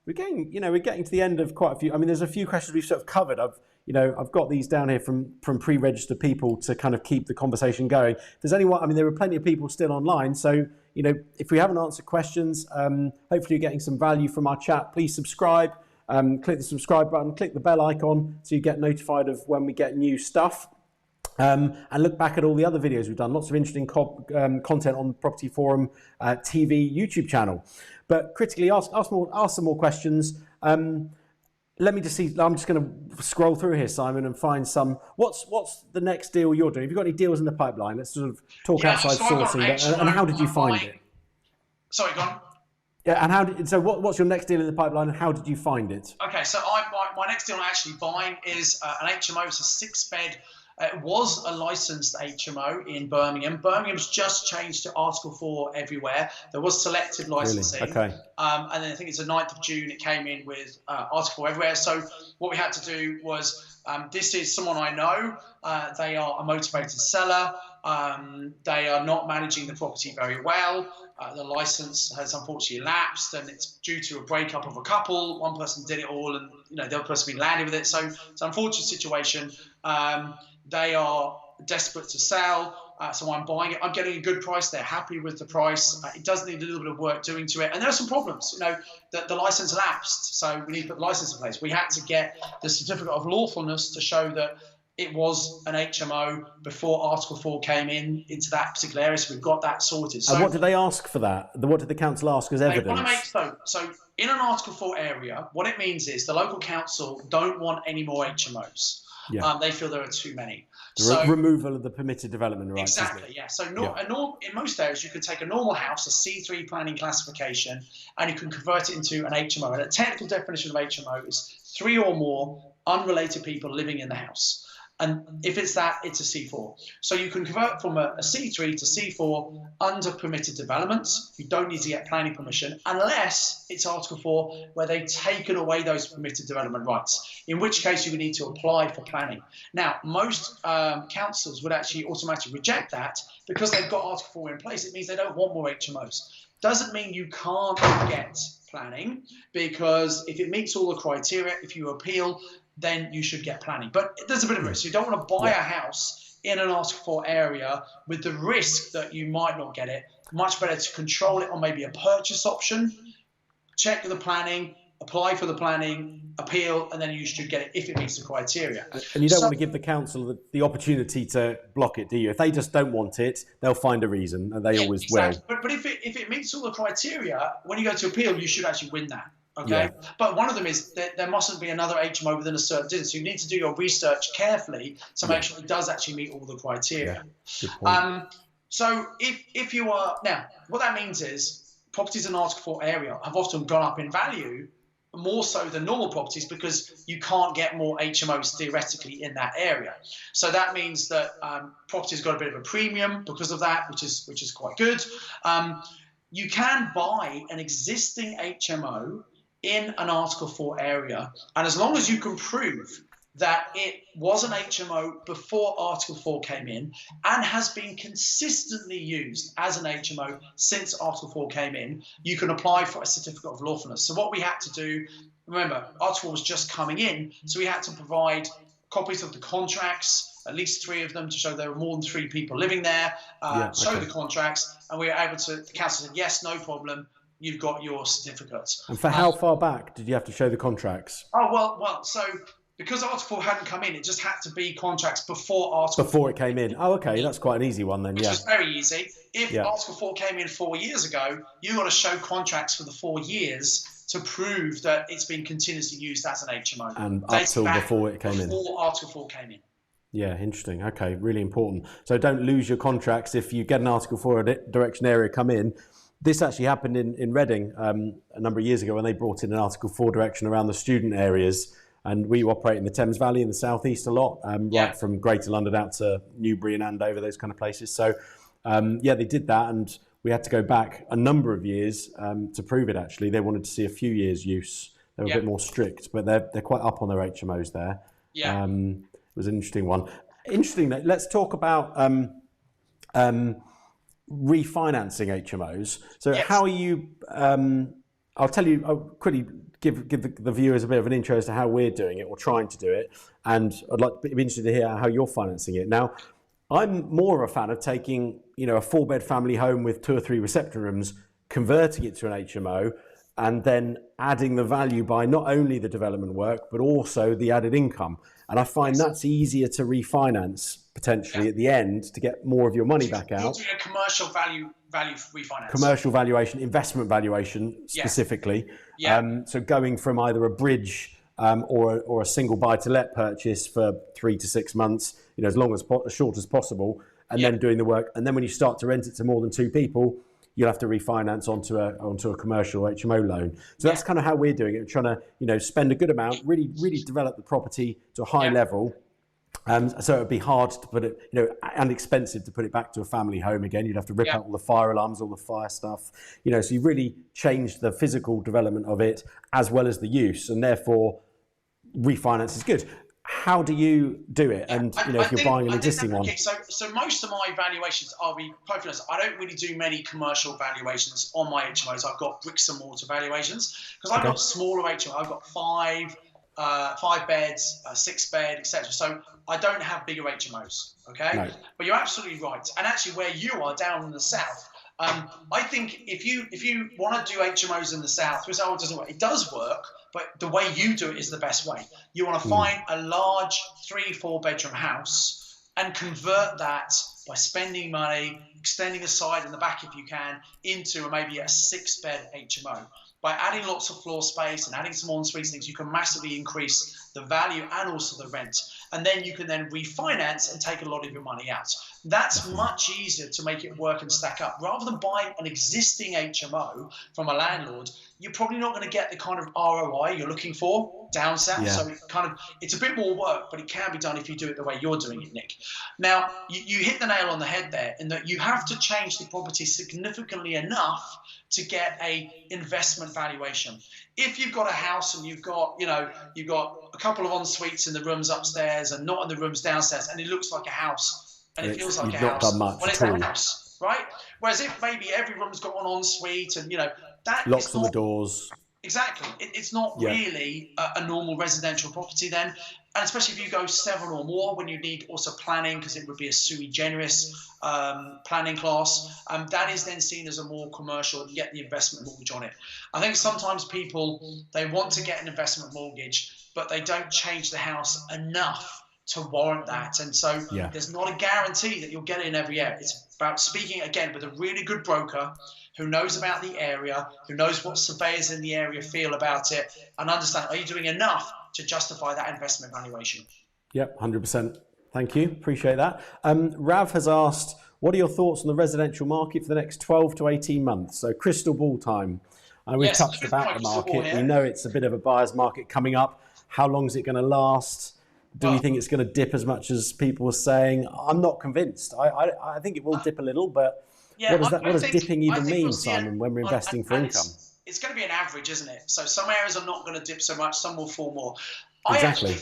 we're getting to the end of quite a few. I mean, there's a few questions we've sort of covered. I've got these down here from pre-registered people to kind of keep the conversation going. If there's anyone, there are plenty of people still online. So, if we haven't answered questions, hopefully you're getting some value from our chat. Please subscribe. Click the subscribe button, click the bell icon so you get notified of when we get new stuff. And look back at all the other videos we've done. Lots of interesting content on the Property Forum TV YouTube channel. But critically, ask some more questions. Let me just see. I'm just going to scroll through here, Simon, and find some. What's the next deal you're doing? Have you got any deals in the pipeline? Let's sort of talk outside sourcing. And how did you find it? Sorry, go on. Yeah, and what's your next deal in the pipeline, and how did you find it? Okay, so my next deal I'm actually buying is an HMO. It's a 6-bed. It was a licensed HMO in Birmingham. Birmingham's just changed to Article 4 everywhere. There was selective licensing. Really? Okay. And then I think it's the 9th of June it came in with Article 4 everywhere. So what we had to do was, this is someone I know. They are a motivated seller. They are not managing the property very well. The license has unfortunately lapsed, and it's due to a breakup of a couple. One person did it all, and the other person been landed with it. So it's an unfortunate situation. They are desperate to sell, so I'm buying it. I'm getting a good price. They're happy with the price. It does need a little bit of work doing to it, and there are some problems. The license lapsed, so we need to put the license in place. We had to get the certificate of lawfulness to show that it was an HMO before Article 4 came into that particular area, so we've got that sorted. So, and what did they ask for that? What did the council ask as evidence? They want to so in an Article 4 area, what it means is the local council don't want any more HMOs. Yeah. They feel there are too many. Removal of the permitted development rights. Exactly, yeah. So in most areas, you could take a normal house, a C3 planning classification, and you can convert it into an HMO. And a technical definition of HMO is 3 or more unrelated people living in the house. And if it's that, it's a C4. So you can convert from a C3 to C4 under permitted developments. You don't need to get planning permission unless it's Article 4 where they've taken away those permitted development rights, in which case you would need to apply for planning. Now, most councils would actually automatically reject that because they've got Article 4 in place. It means they don't want more HMOs. Doesn't mean you can't get planning, because if it meets all the criteria, if you appeal, then you should get planning. But there's a bit of risk. You don't want to buy a house in an Article 4 area with the risk that you might not get it. Much better to control it on maybe a purchase option, check the planning, apply for the planning, appeal, and then you should get it if it meets the criteria. And you don't want to give the council the opportunity to block it, do you? If they just don't want it, they'll find a reason, and they always will. But if it meets all the criteria, when you go to appeal, you should actually win that. Okay, but one of them is that there mustn't be another HMO within a certain distance. So you need to do your research carefully to make sure it does actually meet all the criteria. So if you are now, what that means is properties in Article 4 area have often gone up in value more so than normal properties because you can't get more HMOs theoretically in that area. So that means that properties got a bit of a premium because of that, which is quite good. You can buy an existing HMO in an Article 4 area, and as long as you can prove that it was an HMO before Article 4 came in and has been consistently used as an HMO since Article 4 came in, you can apply for a certificate of lawfulness. So what we had to do, remember, Article 4 was just coming in, so we had to provide copies of the contracts, at least 3 of them, to show there were more than 3 people living there, show the contracts, and we were able to, the council said, yes, no problem, you've got your certificates. And for how far back did you have to show the contracts? Oh, well, so because Article 4 hadn't come in, it just had to be contracts before Article 4. Before it came in. Oh, okay, that's quite an easy one then, Which was very easy. If Article 4 came in 4 years ago, you've got to show contracts for the 4 years to prove that it's been continuously used as an HMO. And up till before it came in. Before Article 4 came in. Yeah, interesting. Okay, really important. So don't lose your contracts if you get an Article 4 direction area come in. This actually happened in Reading a number of years ago when they brought in an Article 4 direction around the student areas. And we operate in the Thames Valley in the southeast a lot, right from Greater London out to Newbury and Andover, those kind of places. So, they did that, and we had to go back a number of years to prove it. Actually, they wanted to see a few years' use. They were a bit more strict, but they're quite up on their HMOs there. Yeah, it was an interesting one. Interesting. Let's talk about refinancing HMOs. So, how are you? I'll tell you. I'll quickly give the viewers a bit of an intro as to how we're doing it or trying to do it, and I'd like to be interested to hear how you're financing it. Now, I'm more of a fan of taking a 4-bed family home with 2 or 3 reception rooms, converting it to an HMO, and then adding the value by not only the development work but also the added income. And I find that's easier to refinance potentially at the end to get more of your money back out. A commercial value refinance. Commercial valuation, investment valuation specifically. So going from either a bridge or a single buy-to-let purchase for 3 to 6 months, as long as short as possible, and then doing the work. And then when you start to rent it to more than 2 people, you'll have to refinance onto a commercial HMO loan. So that's kind of how we're doing it. We're trying to, spend a good amount, really develop the property to a high level. So it'd be hard to put it, and expensive to put it back to a family home again. You'd have to rip out all the fire alarms, all the fire stuff, so you really changed the physical development of it as well as the use, and therefore refinance is good. How do you do it? And if you're buying an existing one. So most of my valuations, I'll be perfectly honest, I don't really do many commercial valuations on my HMOs. I've got bricks and mortar valuations because I've got smaller HMOs. I've got five beds, 6-bed, etc. So I don't have bigger HMOs. Okay, no. But you're absolutely right. And actually, where you are down in the south, I think if you want to do HMOs in the south, which it doesn't work. It does work, but the way you do it is the best way. You want to find a large 3-4 bedroom house and convert that by spending money, extending the side and the back if you can, into maybe a 6-bed HMO. By adding lots of floor space and adding some en-suite things, you can massively increase the value and also the rent. And then you can then refinance and take a lot of your money out. That's much easier to make it work and stack up. Rather than buying an existing HMO from a landlord, you're probably not going to get the kind of ROI you're looking for down south. So it's a bit more work, but it can be done if you do it the way you're doing it, Nick. Now, you hit the nail on the head there in that you have to change the property significantly enough to get a investment valuation. If you've got a house and you've got a couple of en-suites in the rooms upstairs and not in the rooms downstairs, and it looks like a house and it feels like a house, well, it's a house, right? Whereas if maybe every room's got an en-suite and that locks on the doors. Exactly, it's not really a normal residential property then. And especially if you go 7 or more, when you need also planning, because it would be a sui generis planning class, that is then seen as a more commercial, and get the investment mortgage on it. I think sometimes people, they want to get an investment mortgage, but they don't change the house enough to warrant that. And so there's not a guarantee that you'll get it in every area. It's about speaking, again, with a really good broker who knows about the area, who knows what surveyors in the area feel about it, and understand, are you doing enough to justify that investment valuation? Yep, 100%. Thank you. Appreciate that. Rav has asked, what are your thoughts on the residential market for the next 12 to 18 months? So crystal ball time. We've touched about the market. We know it's a bit of a buyer's market coming up. How long is it going to last? Do we think it's going to dip as much as people are saying? I'm not convinced. I think it will dip a little, but what does dipping even mean, Simon, when we're investing for income? It's going to be an average, isn't it? So some areas are not going to dip so much, some will fall more. Exactly.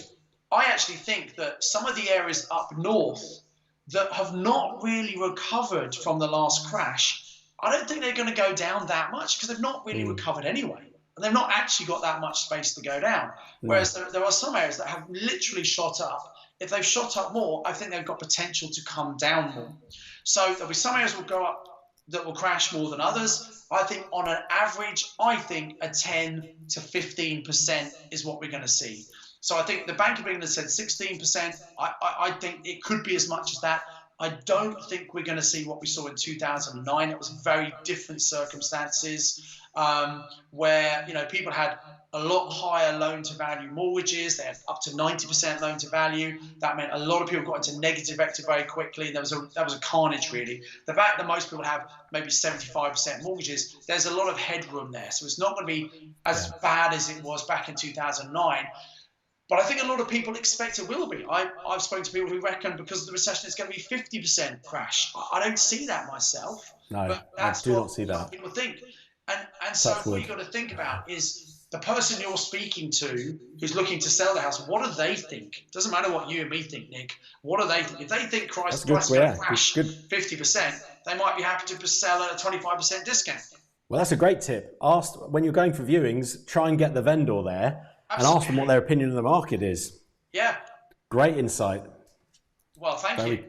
I actually think that some of the areas up north that have not really recovered from the last crash, I don't think they're going to go down that much because they've not really recovered anyway. And they've not actually got that much space to go down. Whereas there are some areas that have literally shot up. If they've shot up more, I think they've got potential to come down more. So there'll be some areas will go up that will crash more than others. I think on an average, a 10 to 15% is what we're going to see. So I think the Bank of England said 16%. I think it could be as much as that. I don't think we're going to see what we saw in 2009. It was very different circumstances where people had a lot higher loan-to-value mortgages. They had up to 90% loan-to-value. That meant a lot of people got into negative equity very quickly. That was a carnage, really. The fact that most people have maybe 75% mortgages, there's a lot of headroom there. So it's not going to be as bad as it was back in 2009. But I think a lot of people expect it will be. I've spoken to people who reckon because of the recession it's going to be 50% crash. I don't see that myself. No, but that's I do not see that. People think. And so what you've got to think about is the person you're speaking to who's looking to sell the house, what do they think? It doesn't matter what you and me think, Nick. What do they think? If they think price going to crash 50%, they might be happy to sell at a 25% discount. Well, that's a great tip. When you're going for viewings, try and get the vendor there. Absolutely. And ask them what their opinion of the market is. Yeah. Great insight. Well, thank you.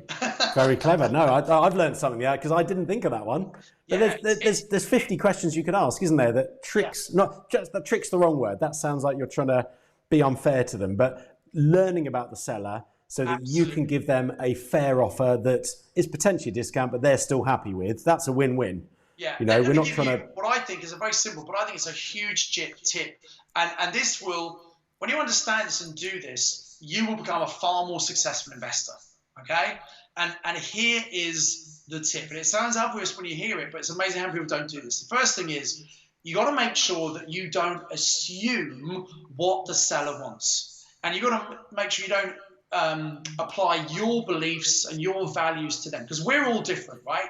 Very clever. No, I've learned something there because I didn't think of that one. But there's 50 questions you could ask, isn't there? That tricks, that trick's the wrong word. That sounds like you're trying to be unfair to them. But learning about the seller so that you can give them a fair offer that is potentially a discount, but they're still happy with. That's a win-win. Yeah. We're not trying to. What I think is a very simple, but I think it's a huge tip. And this will, when you understand this and do this, you will become a far more successful investor. Okay? And here is the tip. And it sounds obvious when you hear it, but it's amazing how people don't do this. The first thing is you got to make sure that you don't assume what the seller wants. And you got to make sure you don't apply your beliefs and your values to them, because we're all different, right?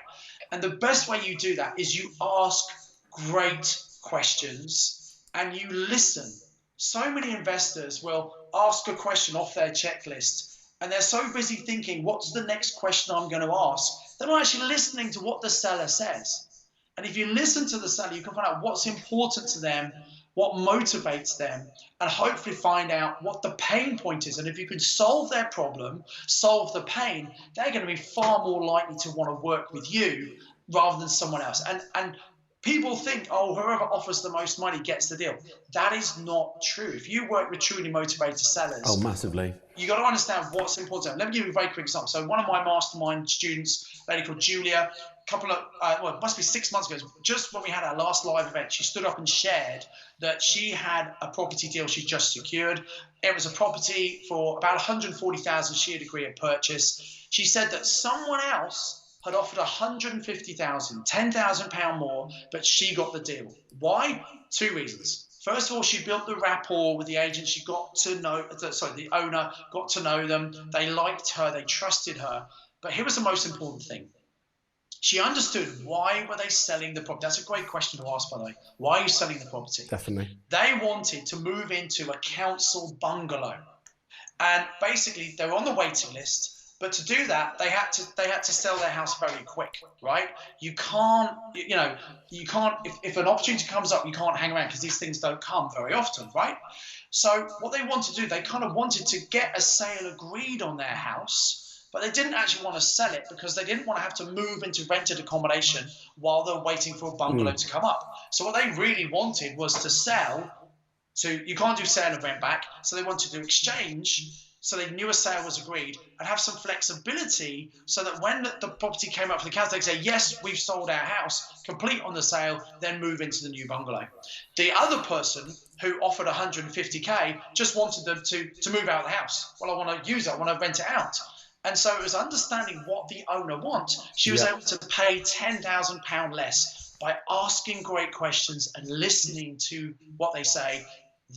And the best way you do that is you ask great questions and you listen. So many investors will ask a question off their checklist and they're so busy thinking, what's the next question I'm going to ask? They're not actually listening to what the seller says. And if you listen to the seller, you can find out what's important to them, what motivates them, and hopefully find out what the pain point is. And if you can solve their problem, solve the pain, they're going to be far more likely to want to work with you rather than someone else. And people think, oh, whoever offers the most money gets the deal. That is not true. If you work with truly motivated sellers, oh, massively, you got to understand what's important. Let me give you a very quick example. So one of my mastermind students, a lady called Julia, it must be 6 months ago, just when we had our last live event, she stood up and shared that she had a property deal she just secured. It was a property for about 140,000 she had agreed to purchase. She said that someone else had offered 150,000, £10,000 more, but she got the deal. Why? 2 reasons. First of all, she built the rapport with the agent. She got to know, the owner got to know them. They liked her. They trusted her. But here was the most important thing. She understood why were they selling the property. That's a great question to ask, by the way. Why are you selling the property? Definitely. They wanted to move into a council bungalow. And basically, they were on the waiting list. But to do that, they had to sell their house very quick, right? You can't, if an opportunity comes up, you can't hang around because these things don't come very often, right? So what they wanted to do, they kind of wanted to get a sale agreed on their house, but they didn't actually want to sell it because they didn't want to have to move into rented accommodation while they're waiting for a bungalow to come up. So what they really wanted was to sell. So you can't do sale and rent back. So they wanted to exchange. So they knew a sale was agreed and have some flexibility so that when the property came up for the council, they could say, yes, we've sold our house, complete on the sale, then move into the new bungalow. The other person who offered 150K just wanted them to move out of the house. Well, I want to use it. I want to rent it out. And so it was understanding what the owner wants. She was able to pay £10,000 less by asking great questions and listening to what they say.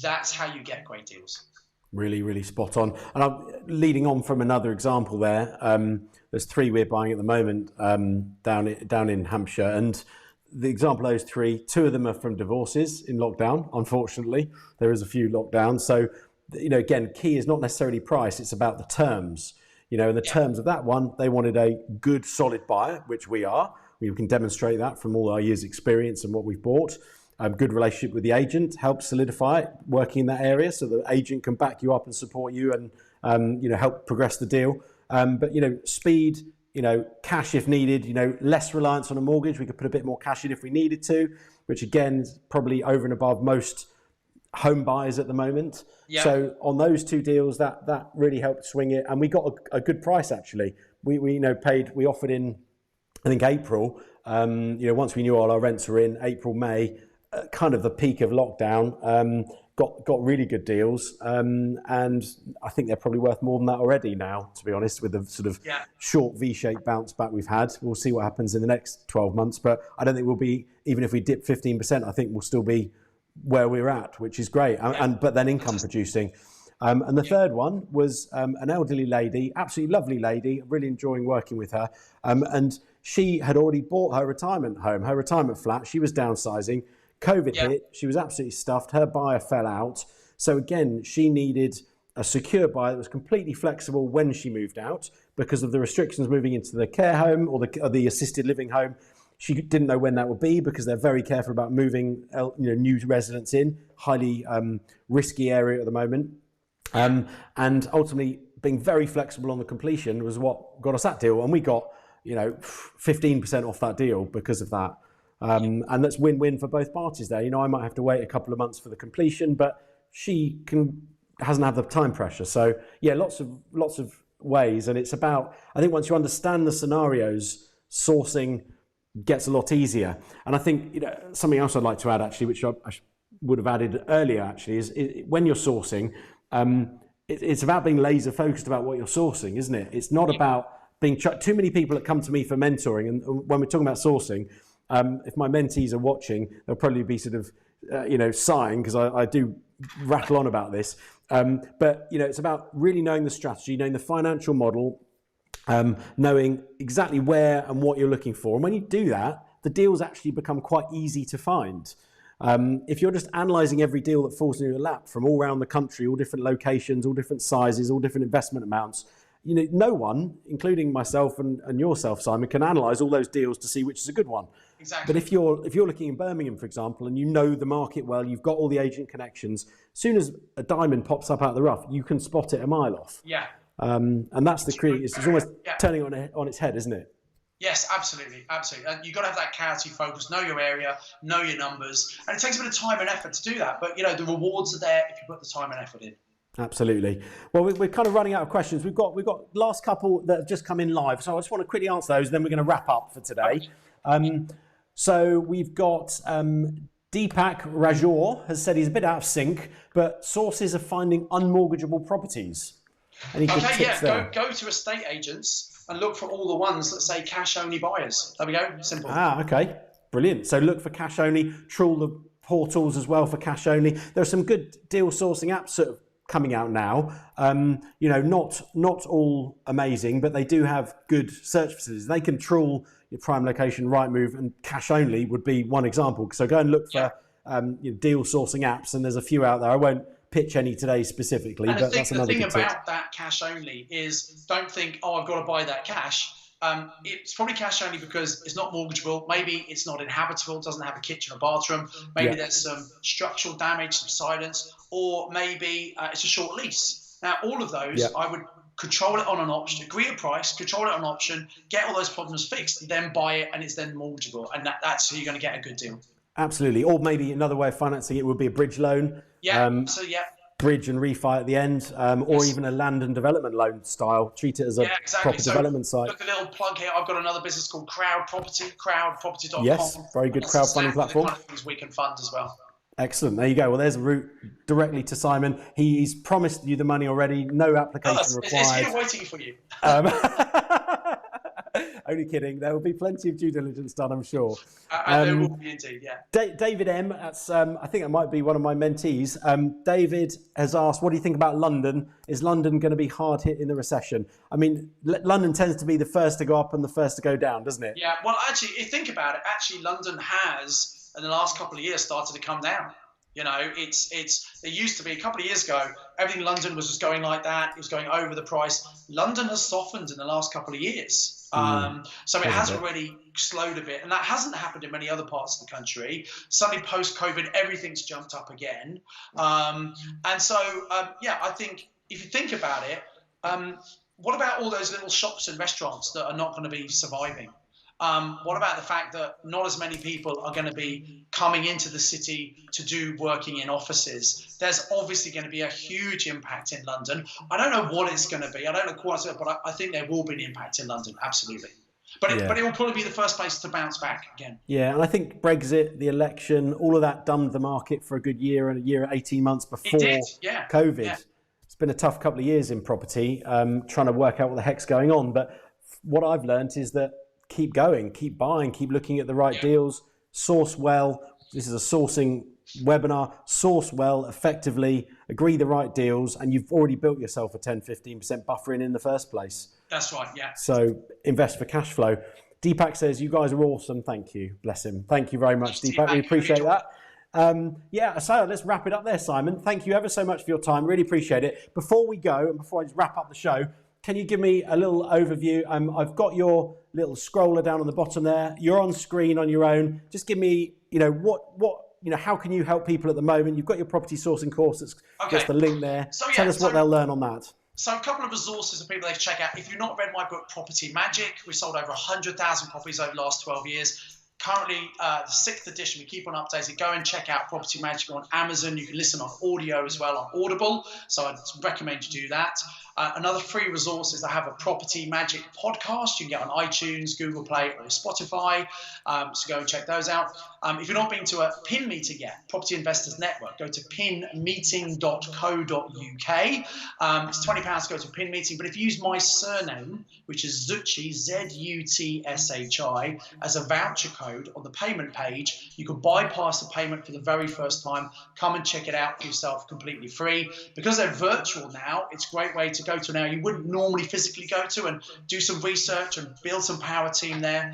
That's how you get great deals. Really, really spot on. And I'm leading on from another example there. There's 3 we're buying at the moment down in Hampshire. And the example of those 3, 2 of them are from divorces in lockdown, unfortunately. There is a few lockdowns. So, again, key is not necessarily price, it's about the terms. In the terms of that one, they wanted a good, solid buyer, which we are. We can demonstrate that from all our years' experience and what we've bought. Good relationship with the agent helps solidify it, working in that area, so the agent can back you up and support you and help progress the deal. But speed, cash if needed. Less reliance on a mortgage. We could put a bit more cash in if we needed to, which again is probably over and above most home buyers at the moment. Yeah. So on those 2 deals, that really helped swing it, and we got a good price actually. We offered in, I think, April. Once we knew all our rents were in April, May. Kind of the peak of lockdown, got really good deals, and I think they're probably worth more than that already now, to be honest, with the sort of short V-shaped bounce back we've had. We'll see what happens in the next 12 months, but I don't think we'll be, even if we dip 15%, I think we'll still be where we're at, which is great, but then income producing. And the third one was an elderly lady, absolutely lovely lady, really enjoying working with her, and she had already bought her retirement home, her retirement flat. She was downsizing. COVID hit, she was absolutely stuffed, her buyer fell out. So again, she needed a secure buyer that was completely flexible when she moved out because of the restrictions moving into the care home or the assisted living home. She didn't know when that would be because they're very careful about moving new residents in, highly risky area at the moment. And ultimately being very flexible on the completion was what got us that deal. And we got 15% off that deal because of that. And that's win-win for both parties there. I might have to wait a couple of months for the completion, but she hasn't had the time pressure. So yeah, lots of ways. And it's about, I think once you understand the scenarios, sourcing gets a lot easier. And I think something else I'd like to add actually, which I would have added earlier actually, is when you're sourcing, it's about being laser focused about what you're sourcing, isn't it? It's not about too many people that come to me for mentoring, and when we're talking about sourcing, if my mentees are watching, they'll probably be sort of, sighing, because I do rattle on about this. But it's about really knowing the strategy, knowing the financial model, knowing exactly where and what you're looking for. And when you do that, the deals actually become quite easy to find. If you're just analysing every deal that falls in your lap from all around the country, all different locations, all different sizes, all different investment amounts, no one, including myself and yourself, Simon, can analyse all those deals to see which is a good one. Exactly. But if you're looking in Birmingham, for example, and you know the market well, you've got all the agent connections, as soon as a diamond pops up out of the rough, you can spot it a mile off. Yeah. And that's the key. It's almost turning on its head, isn't it? Yes, absolutely. And you've got to have that clarity focus, know your area, know your numbers. And it takes a bit of time and effort to do that. But, the rewards are there if you put the time and effort in. Absolutely. Well, we're kind of running out of questions. We've got last couple that have just come in live. So I just want to quickly answer those, and then we're going to wrap up for today. So we've got Deepak Rajor has said he's a bit out of sync, but sources are finding unmortgageable properties. Any good tips there? Go to estate agents and look for all the ones that say cash only buyers. There we go. Simple. Okay. Brilliant. So look for cash only, trawl the portals as well for cash only. There are some good deal sourcing apps sort of coming out now. Not all amazing, but they do have good search facilities. They can trawl your prime location, Rightmove, and cash only would be one example. So go and look for deal sourcing apps, and there's a few out there. I won't pitch any today specifically, but that's another good tip. The thing about that cash only is, don't think, I've got to buy that cash. It's probably cash only because it's not mortgageable. Maybe it's not inhabitable, doesn't have a kitchen or bathroom. Maybe there's some structural damage, subsidence, or maybe it's a short lease. Now, all of those, I would control it on an option, agree a price, control it on an option, get all those problems fixed, then buy it, and it's then mortgageable. And that's how you're going to get a good deal. Absolutely. Or maybe another way of financing it would be a bridge loan. Bridge and refi at the end, or even a land and development loan style. Treat it as a proper development site. Look, a little plug here. I've got another business called Crowd Property, crowdproperty.com. Yes, very good crowdfunding platform. One of the things we can fund as well. Excellent. There you go. Well, there's a route directly to Simon. He's promised you the money already. No application required. It's here waiting for you. Only kidding. There will be plenty of due diligence done, I'm sure. There will be indeed, yeah. David M, that's I think that might be one of my mentees. David has asked, what do you think about London? Is London going to be hard hit in the recession? I mean, London tends to be the first to go up and the first to go down, doesn't it? Yeah, well, actually, if you think about it, London has, in the last couple of years, started to come down. It used to be a couple of years ago, everything in London was just going like that. It was going over the price. London has softened in the last couple of years. So it has already slowed a bit, and that hasn't happened in many other parts of the country. Suddenly post-COVID, everything's jumped up again. I think if you think about it, what about all those little shops and restaurants that are not going to be surviving? What about the fact that not as many people are going to be coming into the city to do working in offices? There's obviously going to be a huge impact in London. I don't know what it's going to be. I don't know quite, but I think there will be an impact in London, absolutely. But it will probably be the first place to bounce back again. Yeah, and I think Brexit, the election, all of that dumbed the market for a good year and a year, 18 months before COVID. Yeah. It's been a tough couple of years in property, trying to work out what the heck's going on. But what I've learned is that keep going, keep buying, keep looking at the right deals, source well. This is a sourcing webinar. Source well, effectively, agree the right deals, and you've already built yourself a 10-15% buffer in the first place. That's right, yeah. So invest for cash flow. Deepak says, you guys are awesome. Thank you. Bless him. Thank you very much, Deepak. We appreciate that. So let's wrap it up there, Simon. Thank you ever so much for your time. Really appreciate it. Before we go, and before I just wrap up the show, can you give me a little overview? I've got your little scroller down on the bottom there. You're on screen on your own. Just give me, how can you help people at the moment? You've got your property sourcing course. That's just the link there. Tell us what they'll learn on that. So a couple of resources for people they check out. If you've not read my book, Property Magic, we sold over 100,000 copies over the last 12 years. currently the 6th edition. We keep on updating. Go and check out Property Magic on Amazon. You can listen on audio as well on Audible, so I'd recommend you do that. Another free resource is I have a Property Magic podcast. You can get on iTunes, Google Play, or Spotify. So go and check those out. If you've not been to a PIN meeting yet, Property Investors Network, go to pinmeeting.co.uk. It's £20 to go to a PIN meeting, but if you use my surname, which is Zutshi, Zutshi, as a voucher code on the payment page, you can bypass the payment for the very first time. Come and check it out for yourself completely free. Because they're virtual now, it's a great way to go to now you wouldn't normally physically go to, and do some research and build some power team there.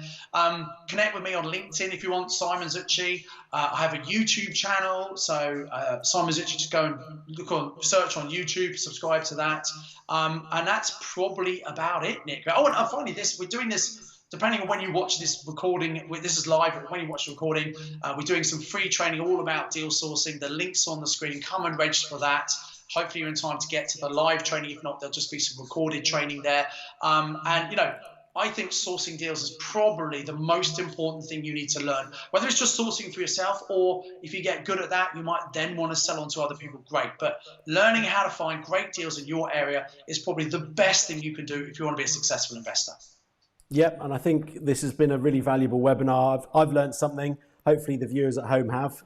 Connect with me on LinkedIn if you want, Simon Zutshi. I have a YouTube channel, so Simon Zutshi, just go and search on YouTube, subscribe to that. And that's probably about it, Nick. Oh, and finally, we're doing this, depending on when you watch this recording, this is live, but when you watch the recording, we're doing some free training all about deal sourcing. The link's on the screen. Come and register for that. Hopefully you're in time to get to the live training. If not, there'll just be some recorded training there. And, you know, I think sourcing deals is probably the most important thing you need to learn. Whether it's just sourcing for yourself, or if you get good at that, you might then want to sell on to other people, great. But learning how to find great deals in your area is probably the best thing you can do if you want to be a successful investor. Yep, and I think this has been a really valuable webinar. I've learned something. Hopefully the viewers at home have.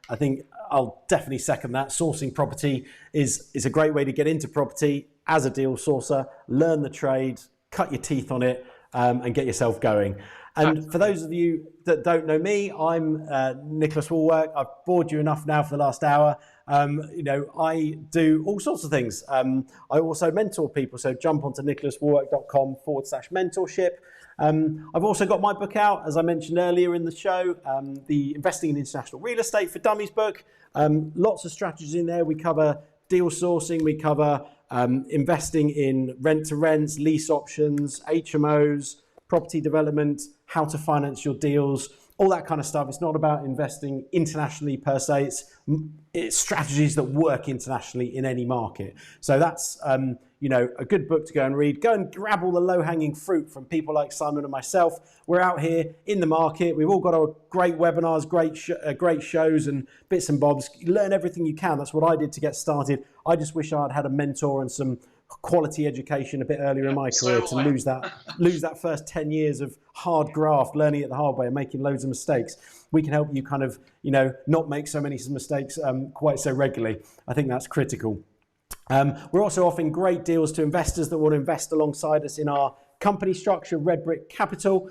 I think I'll definitely second that. Sourcing property is a great way to get into property as a deal sourcer, learn the trade, cut your teeth on it, and get yourself going. And for those of you that don't know me, I'm Nicholas Woolwork. I've bored you enough now for the last hour. You know, I do all sorts of things. I also mentor people, so jump onto nicholaswoolwork.com/mentorship. I've also got my book out, as I mentioned earlier in the show, the Investing in International Real Estate for Dummies book. Lots of strategies in there. We cover deal sourcing, we cover investing in rent-to-rents, lease options, HMOs, property development, how to finance your deals, all that kind of stuff. It's not about investing internationally per se. It's strategies that work internationally in any market. So that's you know, a good book to go and read. Go and grab all the low-hanging fruit from people like Simon and myself. We're out here in the market. We've all got our great webinars, great shows and bits and bobs. Learn everything you can. That's what I did to get started. I just wish I'd had a mentor and some quality education a bit earlier in my career to lose that first 10 years of hard graft, learning it the hard way and making loads of mistakes. We can help you kind of, you know, not make so many mistakes quite so regularly. I think that's critical. We're also offering great deals to investors that want to invest alongside us in our company structure, Red Brick Capital.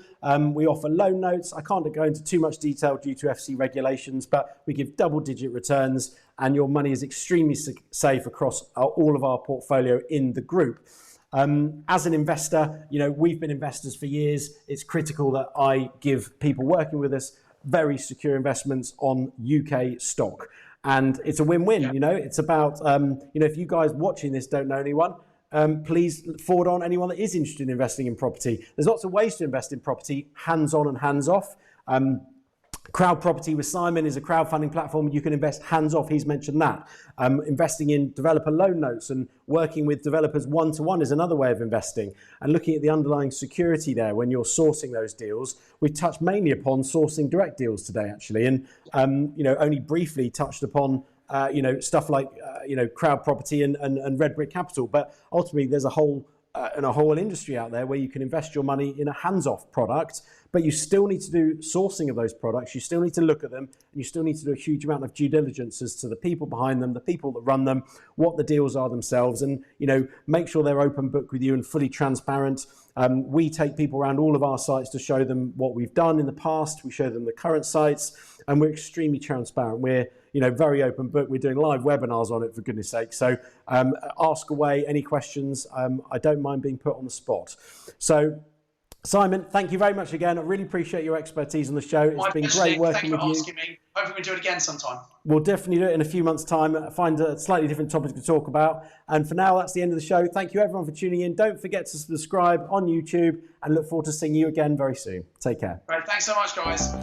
We offer loan notes. I can't go into too much detail due to FC regulations, but we give double-digit returns, and your money is extremely safe across all of our portfolio in the group. As an investor, you know, we've been investors for years. It's critical that I give people working with us very secure investments on UK stock. And it's a win-win, you know. It's about, you know, if you guys watching this don't know anyone, please forward on anyone that is interested in investing in property. There's lots of ways to invest in property, hands-on and hands-off. Crowd Property with Simon is a crowdfunding platform. You can invest hands-off. He's mentioned that. Investing in developer loan notes and working with developers one-to-one is another way of investing. And looking at the underlying security there when you're sourcing those deals. We've touched mainly upon sourcing direct deals today, actually, and you know, only briefly touched upon you know, stuff like you know, Crowd Property and Red Brick Capital. But ultimately, there's a whole industry out there where you can invest your money in a hands-off product, but you still need to do sourcing of those products. You still need to look at them, and you still need to do a huge amount of due diligence as to the people behind them, the people that run them, what the deals are themselves, and you know, make sure they're open book with you and fully transparent. We take people around all of our sites to show them what we've done in the past. We show them the current sites, and we're extremely transparent. We're, you know, very open book. We're doing live webinars on it, for goodness sake. So ask away any questions. I don't mind being put on the spot. So Simon, thank you very much again. I really appreciate your expertise on the show. It's been great working with you. Thank you for asking me. Hopefully we do it again sometime. We'll definitely do it in a few months' time. Find a slightly different topic to talk about. And for now, that's the end of the show. Thank you everyone for tuning in. Don't forget to subscribe on YouTube, and look forward to seeing you again very soon. Take care. Right, thanks so much, guys.